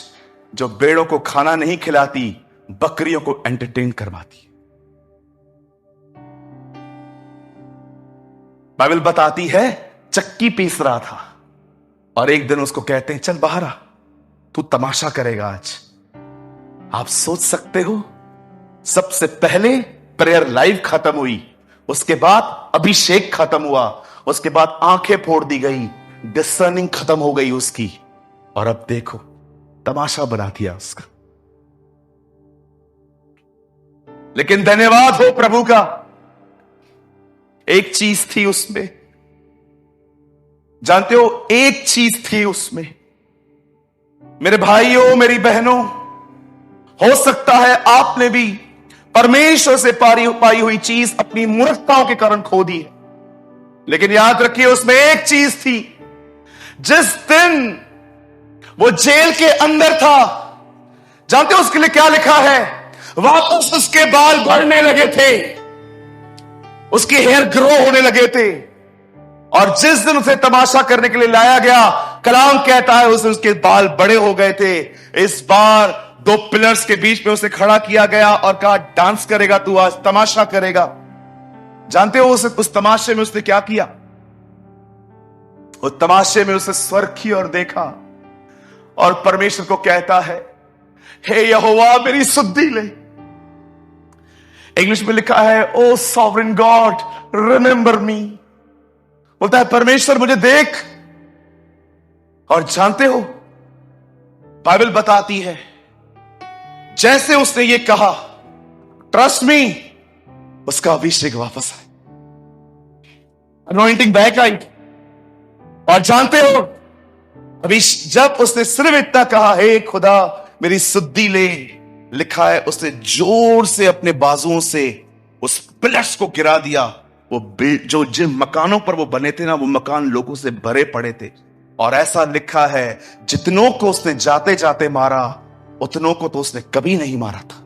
जो भेड़ों को खाना नहीं खिलाती, बकरियों को एंटरटेन करवाती। बाइबल बताती है चक्की पीस रहा था और एक दिन उसको कहते हैं, चल बाहर आ, तू तमाशा करेगा आज। आप सोच सकते हो, सबसे पहले प्रेयर लाइफ खत्म हुई, उसके बाद अभिषेक खत्म हुआ, उसके बाद आंखें फोड़ दी गई, डिसर्निंग खत्म हो गई उसकी, और अब देखो तमाशा बना दिया उसका। लेकिन धन्यवाद हो प्रभु का, एक चीज थी उसमें, जानते हो एक चीज थी उसमें। मेरे भाइयों, मेरी बहनों, हो सकता है आपने भी परमेश्वर से पाई हुई चीज अपनी मूर्खताओं के कारण खो दी है, लेकिन याद रखिए उसमें एक चीज थी। जिस दिन वो जेल के अंदर था, जानते हो उसके लिए क्या लिखा है, वापस उसके बाल बढ़ने लगे थे, उसकी हेयर ग्रो होने लगे थे। और जिस दिन उसे तमाशा करने के लिए लाया गया, कलाम कहता है उस दिन उसके बाल बड़े हो गए थे। इस बार दो पिलर्स के बीच में उसे खड़ा किया गया और कहा, डांस करेगा तू, आज तमाशा करेगा। जानते हो उस तमाशे में उसने क्या किया, उस तमाशे में उसे स्वर्ग की ओर देखा और परमेश्वर को कहता है, हे यहोवा मेरी सुधि ले। इंग्लिश में लिखा है, ओ सॉवरेन गॉड रिमेंबर मी। बोलता है परमेश्वर मुझे देख। और जानते हो बाइबल बताती है, जैसे उसने ये कहा, ट्रस्ट मी, उसका अभिषेक वापस आया। Anointing back I. और जानते हो, अभी जब उसने सिर्फ इतना कहा, हे खुदा मेरी सुद्धि ले, लिखा है उसने जोर से अपने बाजुओं से उस पिलर्स को गिरा दिया। वो जो जिन मकानों पर वो बने थे ना, वो मकान लोगों से भरे पड़े थे। और ऐसा लिखा है, जितनों को उसने जाते जाते मारा, उतनों को तो उसने कभी नहीं मारा था।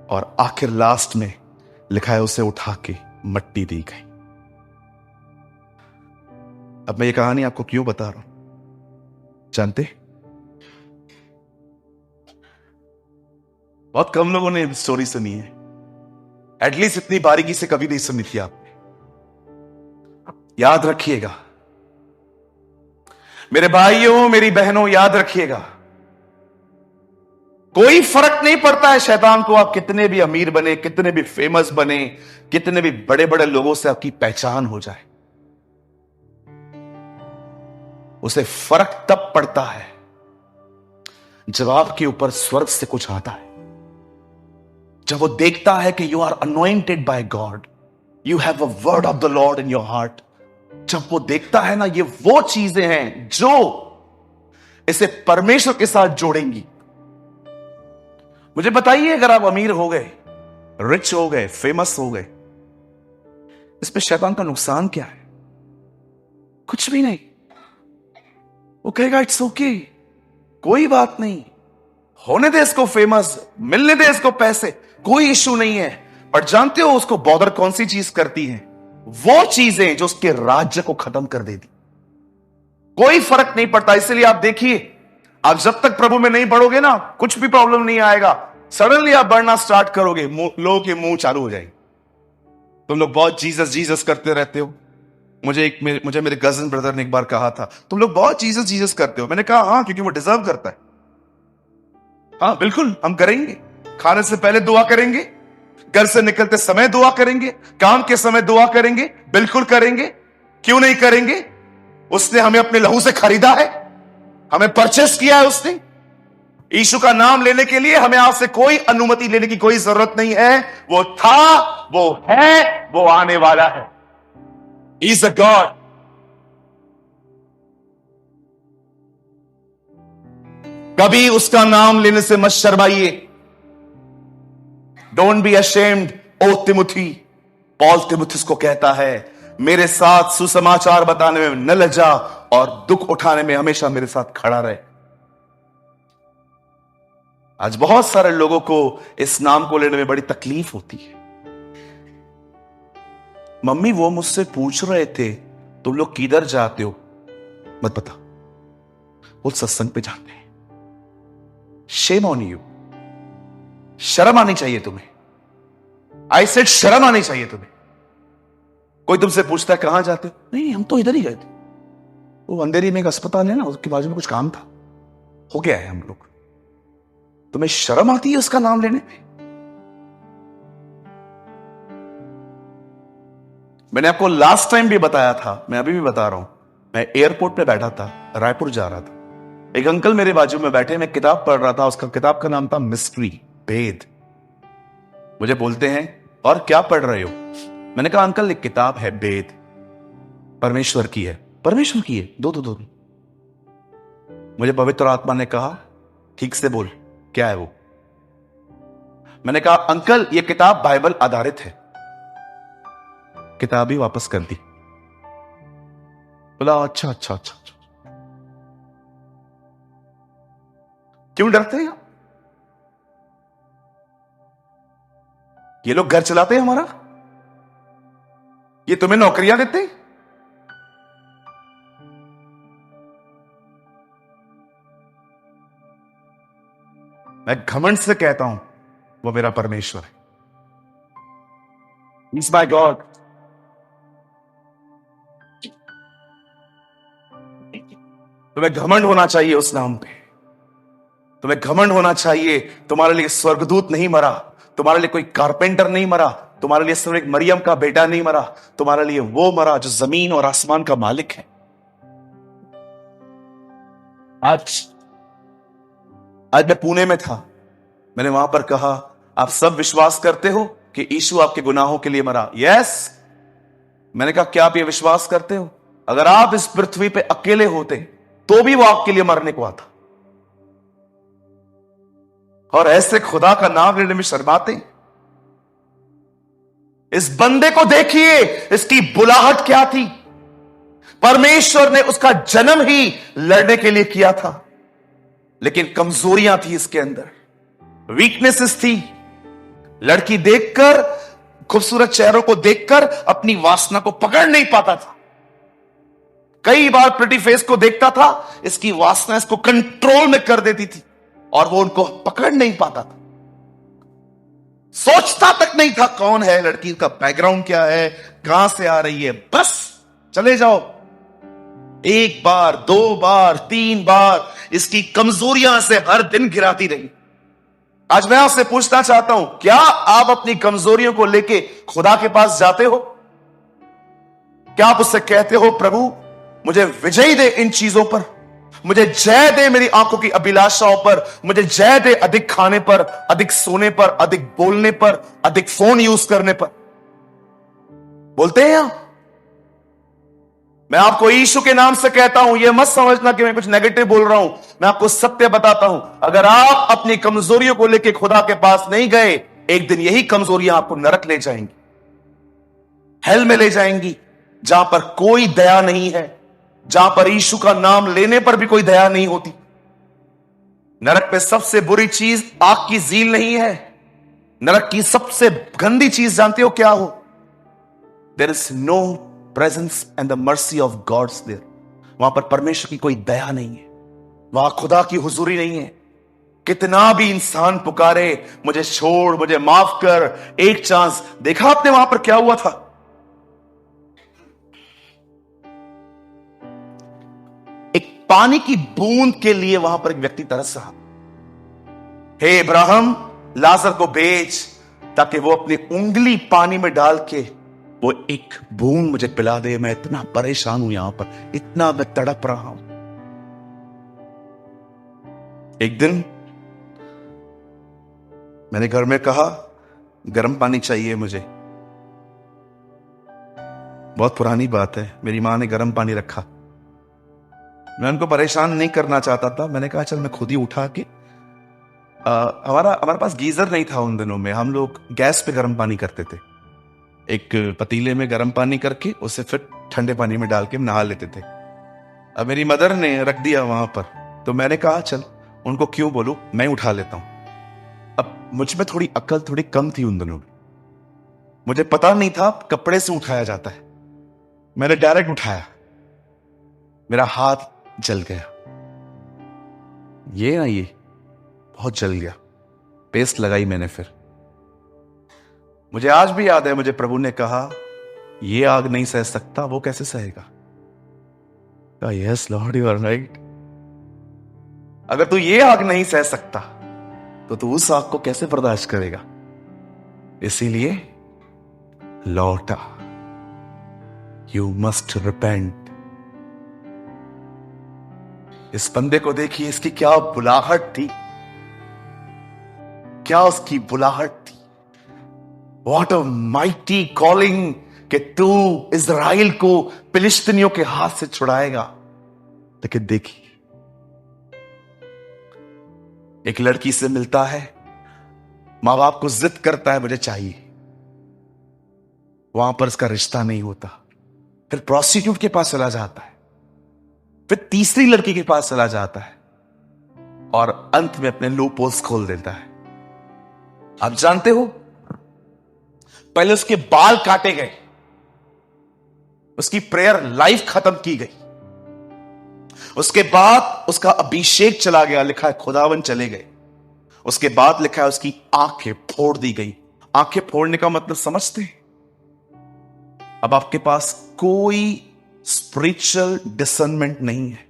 और आखिर लास्ट में लिखा है, उसे उठा के मट्टी दी गई। अब मैं ये कहानी आपको क्यों बता रहा हूं जानते? बहुत कम लोगों ने स्टोरी सुनी है, एटलीस्ट इतनी बारीकी से कभी नहीं सुनी थी आपने। याद रखिएगा मेरे भाइयों, मेरी बहनों, याद रखिएगा, कोई फर्क नहीं पड़ता है शैतान को आप कितने भी अमीर बने, कितने भी फेमस बने, कितने भी बड़े बड़े लोगों से आपकी पहचान हो जाए। उसे फर्क तब पड़ता है जब आपके ऊपर स्वर्ग से कुछ आता है, जब वो देखता है कि you are anointed by God, you have a word of the Lord in your heart. जब वो देखता है ना, ये वो चीजें हैं जो इसे परमेश्वर के साथ जोड़ेंगी। मुझे बताइए, अगर आप अमीर हो गए, रिच हो गए, फेमस हो गए, इसमें शैतान का नुकसान क्या है? कुछ भी नहीं। वो कहेगा इट्स ओके, कोई बात नहीं, होने दे इसको फेमस, मिलने दे इसको पैसे, कोई इश्यू नहीं है। पर जानते हो उसको बॉदर कौन सी चीज करती है? वो चीजें जो उसके राज्य को खत्म कर देती। कोई फर्क नहीं पड़ता। इसलिए आप देखिए, आप जब तक प्रभु में नहीं बढ़ोगे ना, कुछ भी प्रॉब्लम नहीं आएगा। सडनली आप बढ़ना स्टार्ट करोगे, लोगों के मुंह चालू हो जाएंगे, तुम लोग बहुत जीसस जीसस करते रहते हो। मुझे मेरे कजिन ब्रदर ने एक बार कहा था, तुम लोग बहुत जीसस जीसस करते हो। मैंने कहा हाँ, क्योंकि वो डिजर्व करता है। हाँ बिल्कुल, हम करेंगे। खाने से पहले दुआ करेंगे, घर से निकलते समय दुआ करेंगे, काम के समय दुआ करेंगे, बिल्कुल करेंगे। क्यों नहीं करेंगे? उसने हमें अपने लहू से खरीदा है, हमें परचेस किया है उसने। यीशु का नाम लेने के लिए हमें आपसे कोई अनुमति लेने की कोई जरूरत नहीं है। वो था, वो है, वो आने वाला है। He is a God. कभी उसका नाम लेने से मत शर्माइए। Don't be ashamed oh Timothy. Paul तिमुथिस को कहता है, मेरे साथ सुसमाचार बताने में न लजा और दुख उठाने में हमेशा मेरे साथ खड़ा रहे। आज बहुत सारे लोगों को इस नाम को लेने में बड़ी तकलीफ होती है। मम्मी वो मुझसे पूछ रहे थे, तुम लोग किधर जाते हो? मत बता, वो सत्संग पे जाते हैं। Shame on you. शर्म आनी चाहिए तुम्हें। आई सेड शर्म आनी चाहिए तुम्हें। कोई तुमसे पूछता है कहां जाते हो? नहीं, हम तो इधर ही गए थे, वो अंधेरी में एक अस्पताल है ना, उसके बाजू में कुछ काम था, हो गया है हम लोग। तुम्हें शर्म आती है उसका नाम लेने में? मैंने आपको लास्ट टाइम भी बताया था, मैं अभी भी बता रहा हूं। मैं एयरपोर्ट पे बैठा था, रायपुर जा रहा था। एक अंकल मेरे बाजू में बैठे, मैं किताब पढ़ रहा था। उसका किताब का नाम था मिस्ट्री, भेद। मुझे बोलते हैं, और क्या पढ़ रहे हो? मैंने कहा अंकल एक किताब है, भेद, परमेश्वर की है। परमेश्वर की है? दो। मुझे पवित्र आत्मा ने कहा, ठीक से बोल, क्या है वो? मैंने कहा अंकल ये किताब बाइबल आधारित है। किताब ही वापस कर दी। बोला अच्छा। क्यों डरते हैं? ये लोग घर चलाते हैं हमारा, ये तुम्हें नौकरियां देते हैं। मैं घमंड से कहता हूं, वो मेरा परमेश्वर है। He's my God. तुम्हें घमंड होना चाहिए उस नाम पे। तुम्हें घमंड होना चाहिए। तुम्हारे लिए स्वर्गदूत नहीं मरा, तुम्हारे लिए कोई कारपेंटर नहीं मरा, तुम्हारे लिए सिर्फ एक मरियम का बेटा नहीं मरा, तुम्हारे लिए वो मरा जो जमीन और आसमान का मालिक है। आज मैं पुणे में था, मैंने वहां पर कहा, आप सब विश्वास करते हो कि यीशु आपके गुनाहों के लिए मरा? यस। मैंने कहा क्या आप ये विश्वास करते हो, अगर आप इस पृथ्वी पे अकेले होते तो भी वो आपके लिए मरने को आता, और ऐसे खुदा का नाम लेने में शर्माते? इस बंदे को देखिए, इसकी बुलाहट क्या थी। परमेश्वर ने उसका जन्म ही लड़ने के लिए किया था, लेकिन कमजोरियां थी इसके अंदर, वीकनेसेस थी। लड़की देखकर, खूबसूरत चेहरों को देखकर अपनी वासना को पकड़ नहीं पाता था। कई बार प्रिटी फेस को देखता था, इसकी वासना इसको कंट्रोल में कर देती थी और वो उनको पकड़ नहीं पाता था। सोचता तक नहीं था कौन है लड़की, का बैकग्राउंड क्या है, कहां से आ रही है, बस चले जाओ। एक बार, दो बार, तीन बार इसकी कमजोरियां से हर दिन गिराती रही। आज मैं आपसे पूछना चाहता हूं, क्या आप अपनी कमजोरियों को लेके खुदा के पास जाते हो? क्या आप उससे कहते हो, प्रभु मुझे विजय दे इन चीजों पर, मुझे जय दे मेरी आंखों की अभिलाषाओं पर, मुझे जय दे अधिक खाने पर, अधिक सोने पर, अधिक बोलने पर, अधिक फोन यूज करने पर? बोलते हैं आप? मैं आपको यीशु के नाम से कहता हूं, यह मत समझना कि मैं कुछ नेगेटिव बोल रहा हूं, मैं आपको सत्य बताता हूं। अगर आप अपनी कमजोरियों को लेकर खुदा के पास नहीं गए, एक दिन यही कमजोरियां आपको नरक ले जाएंगी, हेल में ले जाएंगी, जहां पर कोई दया नहीं है, जहां पर यीशु का नाम लेने पर भी कोई दया नहीं होती। नरक पे सबसे बुरी चीज आग की झील नहीं है, नरक की सबसे गंदी चीज जानते हो क्या हो? There is no presence and the mercy of God's there. वहां पर परमेश्वर की कोई दया नहीं है, वहां खुदा की हुजूरी नहीं है। कितना भी इंसान पुकारे, मुझे छोड़, मुझे माफ कर, एक चांस, देखा आपने वहां पर क्या हुआ था? एक पानी की बूंद के लिए वहां पर एक व्यक्ति तरस रहा। हे इब्राहिम, लाजर को भेज ताकि वो अपनी उंगली पानी में डाल के वो एक बूंद मुझे पिला दे। मैं इतना परेशान हूं यहां पर, इतना मैं तड़प रहा हूं। एक दिन मैंने घर में कहा, गर्म पानी चाहिए मुझे। बहुत पुरानी बात है, मेरी मां ने गर्म पानी रखा। मैं उनको परेशान नहीं करना चाहता था, मैंने कहा चल मैं खुद ही उठा के, हमारे पास गीजर नहीं था उन दिनों में, हम लोग गैस पे गर्म पानी करते थे। एक पतीले में गर्म पानी करके उसे फिर ठंडे पानी में डाल के नहा लेते थे। अब मेरी मदर ने रख दिया वहां पर, तो मैंने कहा चल उनको क्यों बोलूं, मैं उठा लेता हूं। अब मुझ में थोड़ी अक्ल थोड़ी कम थी उन दिनों में, मुझे पता नहीं था कपड़े से उठाया जाता है। मैंने डायरेक्ट उठाया, मेरा हाथ जल गया, ये बहुत जल गया। पेस्ट लगाई मैंने। फिर मुझे आज भी याद है, मुझे प्रभु ने कहा ये आग नहीं सह सकता, वो कैसे सहेगा? Yes lord, you are right. अगर तू ये आग नहीं सह सकता तो तू उस आग को कैसे बर्दाश्त करेगा? इसीलिए लौटा, यू मस्ट रिपेंट। इस बंदे को देखिए, इसकी क्या बुलाहट थी, क्या उसकी बुलाहट थी। What a mighty calling कि तू इज़राइल को फिलिस्तीनियों के हाथ से छुड़ाएगा। लेकिन देखिए, एक लड़की से मिलता है, मां बाप को जिद करता है मुझे चाहिए, वहां पर इसका रिश्ता नहीं होता। फिर प्रोस्टिट्यूट के पास चला जाता है, फिर तीसरी लड़की के पास चला जाता है और अंत में अपने लूपहोल्स खोल देता है। आप जानते हो, पहले उसके बाल काटे गए, उसकी प्रेयर लाइफ खत्म की गई, उसके बाद उसका अभिषेक चला गया, लिखा है खुदावन चले गए। उसके बाद लिखा है उसकी आंखें फोड़ दी गई। आंखें फोड़ने का मतलब समझते हैं? अब आपके पास कोई स्पिरिचुअल डिसर्नमेंट नहीं है,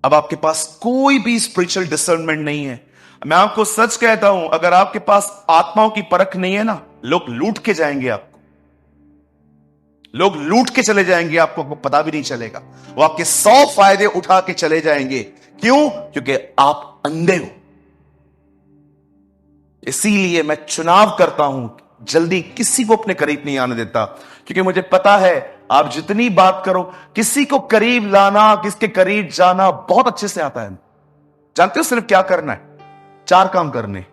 अब आपके पास कोई भी स्पिरिचुअल डिसर्नमेंट नहीं है। मैं आपको सच कहता हूं, अगर आपके पास आत्माओं की परख नहीं है ना, लोग लूट के जाएंगे आपको, लोग लूट के चले जाएंगे, आपको पता भी नहीं चलेगा। वो आपके 100 फायदे उठा के चले जाएंगे। क्यों? क्योंकि आप अंधे हो। इसीलिए मैं चुनाव करता हूं जल्दी किसी को अपने करीब नहीं आने देता, क्योंकि मुझे पता है आप जितनी बात करो, किसी को करीब लाना, किसके करीब जाना बहुत अच्छे से आता है। जानते हो सिर्फ क्या करना है? 4 काम करने।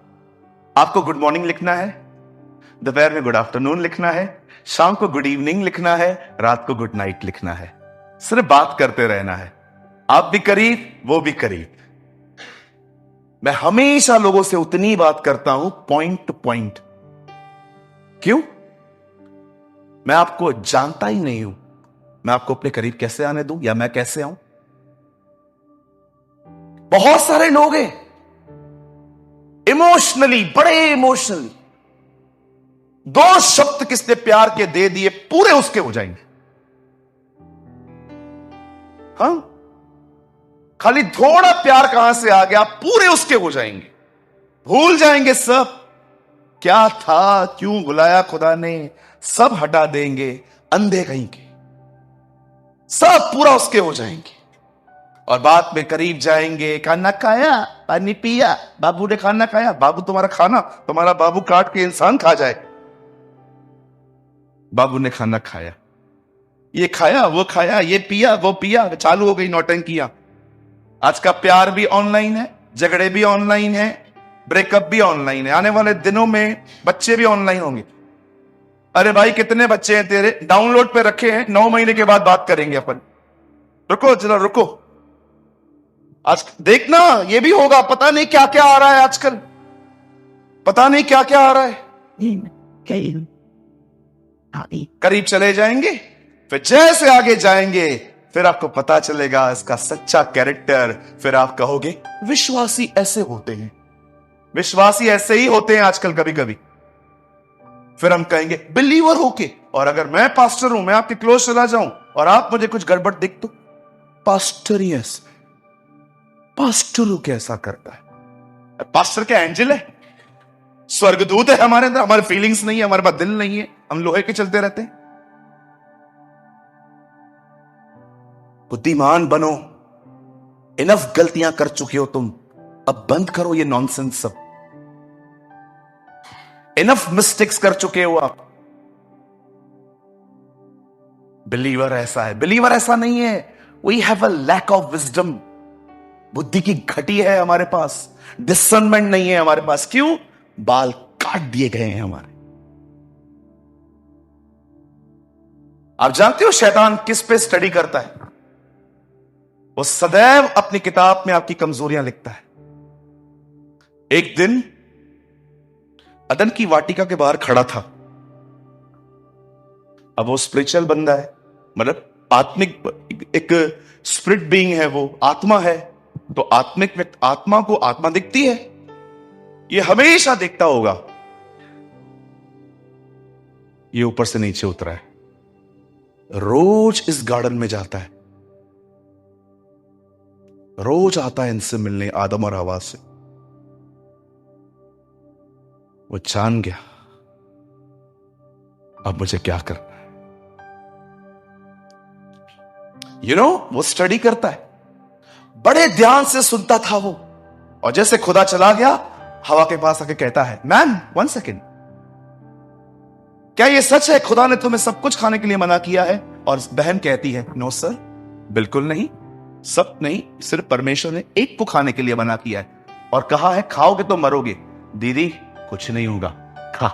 आपको गुड मॉर्निंग लिखना है, दोपहर में गुड आफ्टरनून लिखना है, शाम को गुड इवनिंग लिखना है, रात को गुड नाइट लिखना है। सिर्फ बात करते रहना है। आप भी करीब, वो भी करीब। मैं हमेशा लोगों से उतनी बात करता हूं पॉइंट टू पॉइंट। क्यों? मैं आपको जानता ही नहीं हूं, मैं आपको अपने करीब कैसे आने दूं, या मैं कैसे आऊं? बहुत सारे लोग हैं इमोशनली, बड़े इमोशनली, 2 शब्द किसने प्यार के दे दिए, पूरे उसके हो जाएंगे। हाँ, खाली थोड़ा प्यार कहां से आ गया, पूरे उसके हो जाएंगे। भूल जाएंगे सब क्या था, क्यों बुलाया खुदा ने, सब हटा देंगे, अंधे कहीं के, सब पूरा उसके हो जाएंगे। और बात में करीब जाएंगे, खाना खाया, पानी पिया, बाबू ने खाना खाया। बाबू तुम्हारा खाना, तुम्हारा बाबू काट के इंसान खा जाए। बाबू ने खाना खाया, ये खाया, वो खाया, ये पिया, वो पिया, चालू हो गई नौटंकियां। आज का प्यार भी ऑनलाइन है, झगड़े भी ऑनलाइन है, ब्रेकअप भी ऑनलाइन है। आने वाले दिनों में बच्चे भी ऑनलाइन होंगे। अरे भाई कितने बच्चे हैं तेरे? डाउनलोड पे रखे हैं, 9 महीने के बाद बात करेंगे अपन। रुको जरा रुको, आज देखना ये भी होगा। पता नहीं क्या क्या आ रहा है आजकल, पता नहीं क्या क्या आ रहा है। करीब चले जाएंगे, फिर जैसे आगे जाएंगे फिर आपको पता चलेगा इसका सच्चा कैरेक्टर। फिर आप कहोगे विश्वासी ऐसे होते हैं, विश्वासी ऐसे ही होते हैं आजकल कभी कभी। फिर हम कहेंगे बिलीवर होके, और अगर मैं पास्टर हूं, मैं आपके क्लोज चला जाऊं और आप मुझे कुछ गड़बड़ दिख तो, पास्टर ही ऐसा, पास्टर कैसा करता है? पास्टर क्या एंजल है, स्वर्गदूत है हमारे अंदर? हमारे फीलिंग्स नहीं है, हमारे पास दिल नहीं है, हम लोहे के चलते रहते हैं। बुद्धिमान बनो, इनफ गलतियां कर चुके हो तुम, अब बंद करो ये नॉनसेंस सब। इनफ मिस्टेक्स कर चुके हो आप। बिलीवर ऐसा है, बिलीवर ऐसा नहीं है। We have a lack of wisdom, बुद्धि की घटी है हमारे पास, डिसर्नमेंट नहीं है हमारे पास। क्यों? बाल काट दिए गए हैं हमारे। आप जानते हो शैतान किस पे स्टडी करता है? वो सदैव अपनी किताब में आपकी कमजोरियां लिखता है। एक दिन अदन की वाटिका के बाहर खड़ा था। अब वो स्पिरिचुअल बंदा है, मतलब आत्मिक, एक स्पिरिट बीइंग है, वो आत्मा है। तो आत्मिक व्यक्ति, आत्मा को आत्मा दिखती है, ये हमेशा देखता होगा। ये ऊपर से नीचे उतरा है, रोज इस गार्डन में जाता है, रोज आता है इनसे मिलने, आदम और हवा से। वो जान गया अब मुझे क्या करना है। वो स्टडी करता है, बड़े ध्यान से सुनता था वो। और जैसे खुदा चला गया, हवा के पास आके कहता है, मैन 1 सेकेंड, क्या ये सच है खुदा ने तुम्हें सब कुछ खाने के लिए मना किया है? और बहन कहती है, नो सर, बिल्कुल नहीं, सब नहीं, सिर्फ परमेश्वर ने एक को खाने के लिए मना किया है और कहा है खाओगे तो मरोगे। दीदी कुछ नहीं होगा, खा।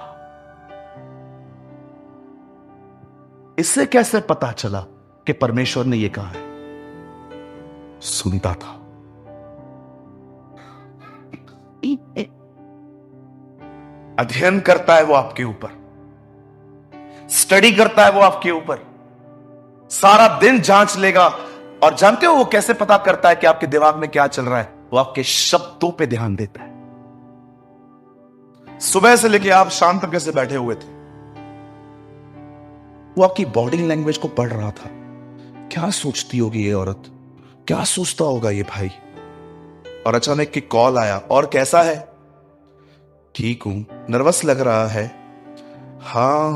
इससे कैसे पता चला कि परमेश्वर ने यह कहा है? सुनता था। अध्ययन करता है वो आपके ऊपर, स्टडी करता है वो आपके ऊपर, सारा दिन जांच लेगा। और जानते हो वो कैसे पता करता है कि आपके दिमाग में क्या चल रहा है? वो आपके शब्दों पे ध्यान देता है। सुबह से लेके आप शाम तक कैसे बैठे हुए थे, वो आपकी बॉडी लैंग्वेज को पढ़ रहा था। क्या सोचती होगी ये औरत, क्या सोचता होगा ये भाई? और अचानक की कॉल आया, और कैसा है? ठीक हूं, नर्वस लग रहा है, हां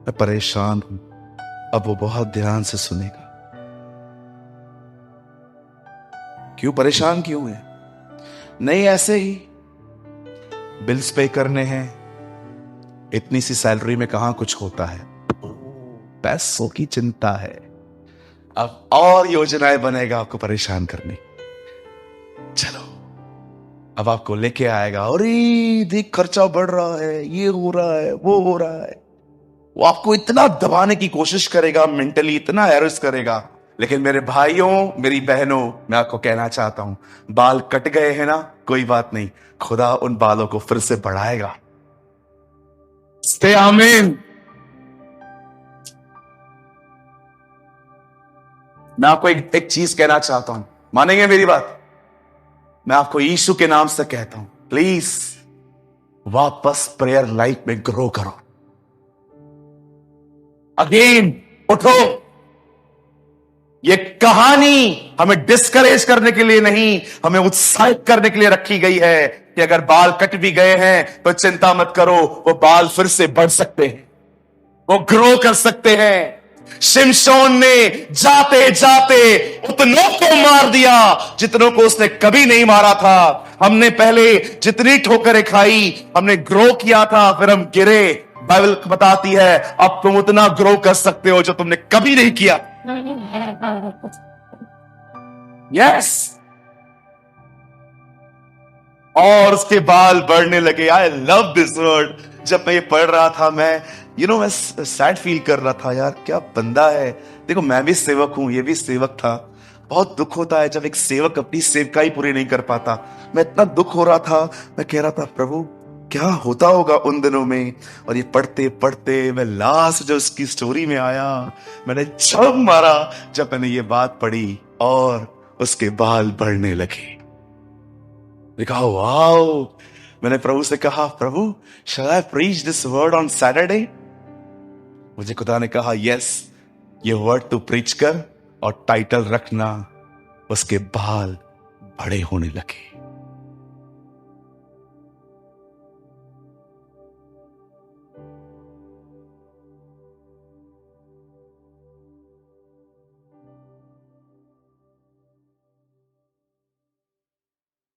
मैं परेशान हूं। अब वो बहुत ध्यान से सुनेगा। क्यों परेशान क्यों है? नहीं, ऐसे ही बिल्स पे करने हैं, इतनी सी सैलरी में कहां कुछ होता है, पैसों की चिंता है। अब और योजनाएं बनेगा आपको परेशान करने। चलो, अब आपको लेके आएगा, अरे देख खर्चा बढ़ रहा है, ये हो रहा है, वो हो रहा है। वो आपको इतना दबाने की कोशिश करेगा, मेंटली इतना हैरेस करेगा। लेकिन मेरे भाइयों, मेरी बहनों, मैं आपको कहना चाहता हूं, बाल कट गए हैं ना, कोई बात नहीं, खुदा उन बालों को फिर से बढ़ाएगा। आमीन। मैं आपको एक चीज कहना चाहता हूं, मानेंगे मेरी बात? मैं आपको यीशु के नाम से कहता हूं, प्लीज वापस प्रेयर लाइफ में ग्रो करो। अगेन उठो। ये कहानी हमें डिस्करेज करने के लिए नहीं, हमें उत्साहित करने के लिए रखी गई है कि अगर बाल कट भी गए हैं तो चिंता मत करो, वो बाल फिर से बढ़ सकते हैं, वो ग्रो कर सकते हैं। शिमशोन ने जाते जाते उतनों को मार दिया जितनों को उसने कभी नहीं मारा था। हमने पहले जितनी ठोकरें खाई, हमने ग्रो किया था, फिर हम गिरे। बाइबल बताती है अब तुम उतना ग्रो कर सकते हो जो तुमने कभी नहीं किया। यस। और उसके बाल बढ़ने लगे। I love this word. जब मैं ये पढ़ रहा था, मैं मैं सैड फील कर रहा था, यार क्या बंदा है। देखो, मैं भी सेवक हूं, ये भी सेवक था। बहुत दुख होता है जब एक सेवक अपनी सेवकाई पूरी नहीं कर पाता। मैं इतना दुख हो रहा था, मैं कह रहा था प्रभु क्या होता होगा उन दिनों में। और ये पढ़ते पढ़ते मैं लास्ट जो उसकी स्टोरी में आया, मैंने जब मारा जब मैंने ये बात पढ़ी और उसके बाल बढ़ने लगे। देखा, वाओ। मैंने प्रभु से कहा, प्रभु shall I preach this word on Saturday? मुझे खुदा ने कहा, यस, ये वर्ड तू प्रीच कर और टाइटल रखना, उसके बाल बड़े होने लगे।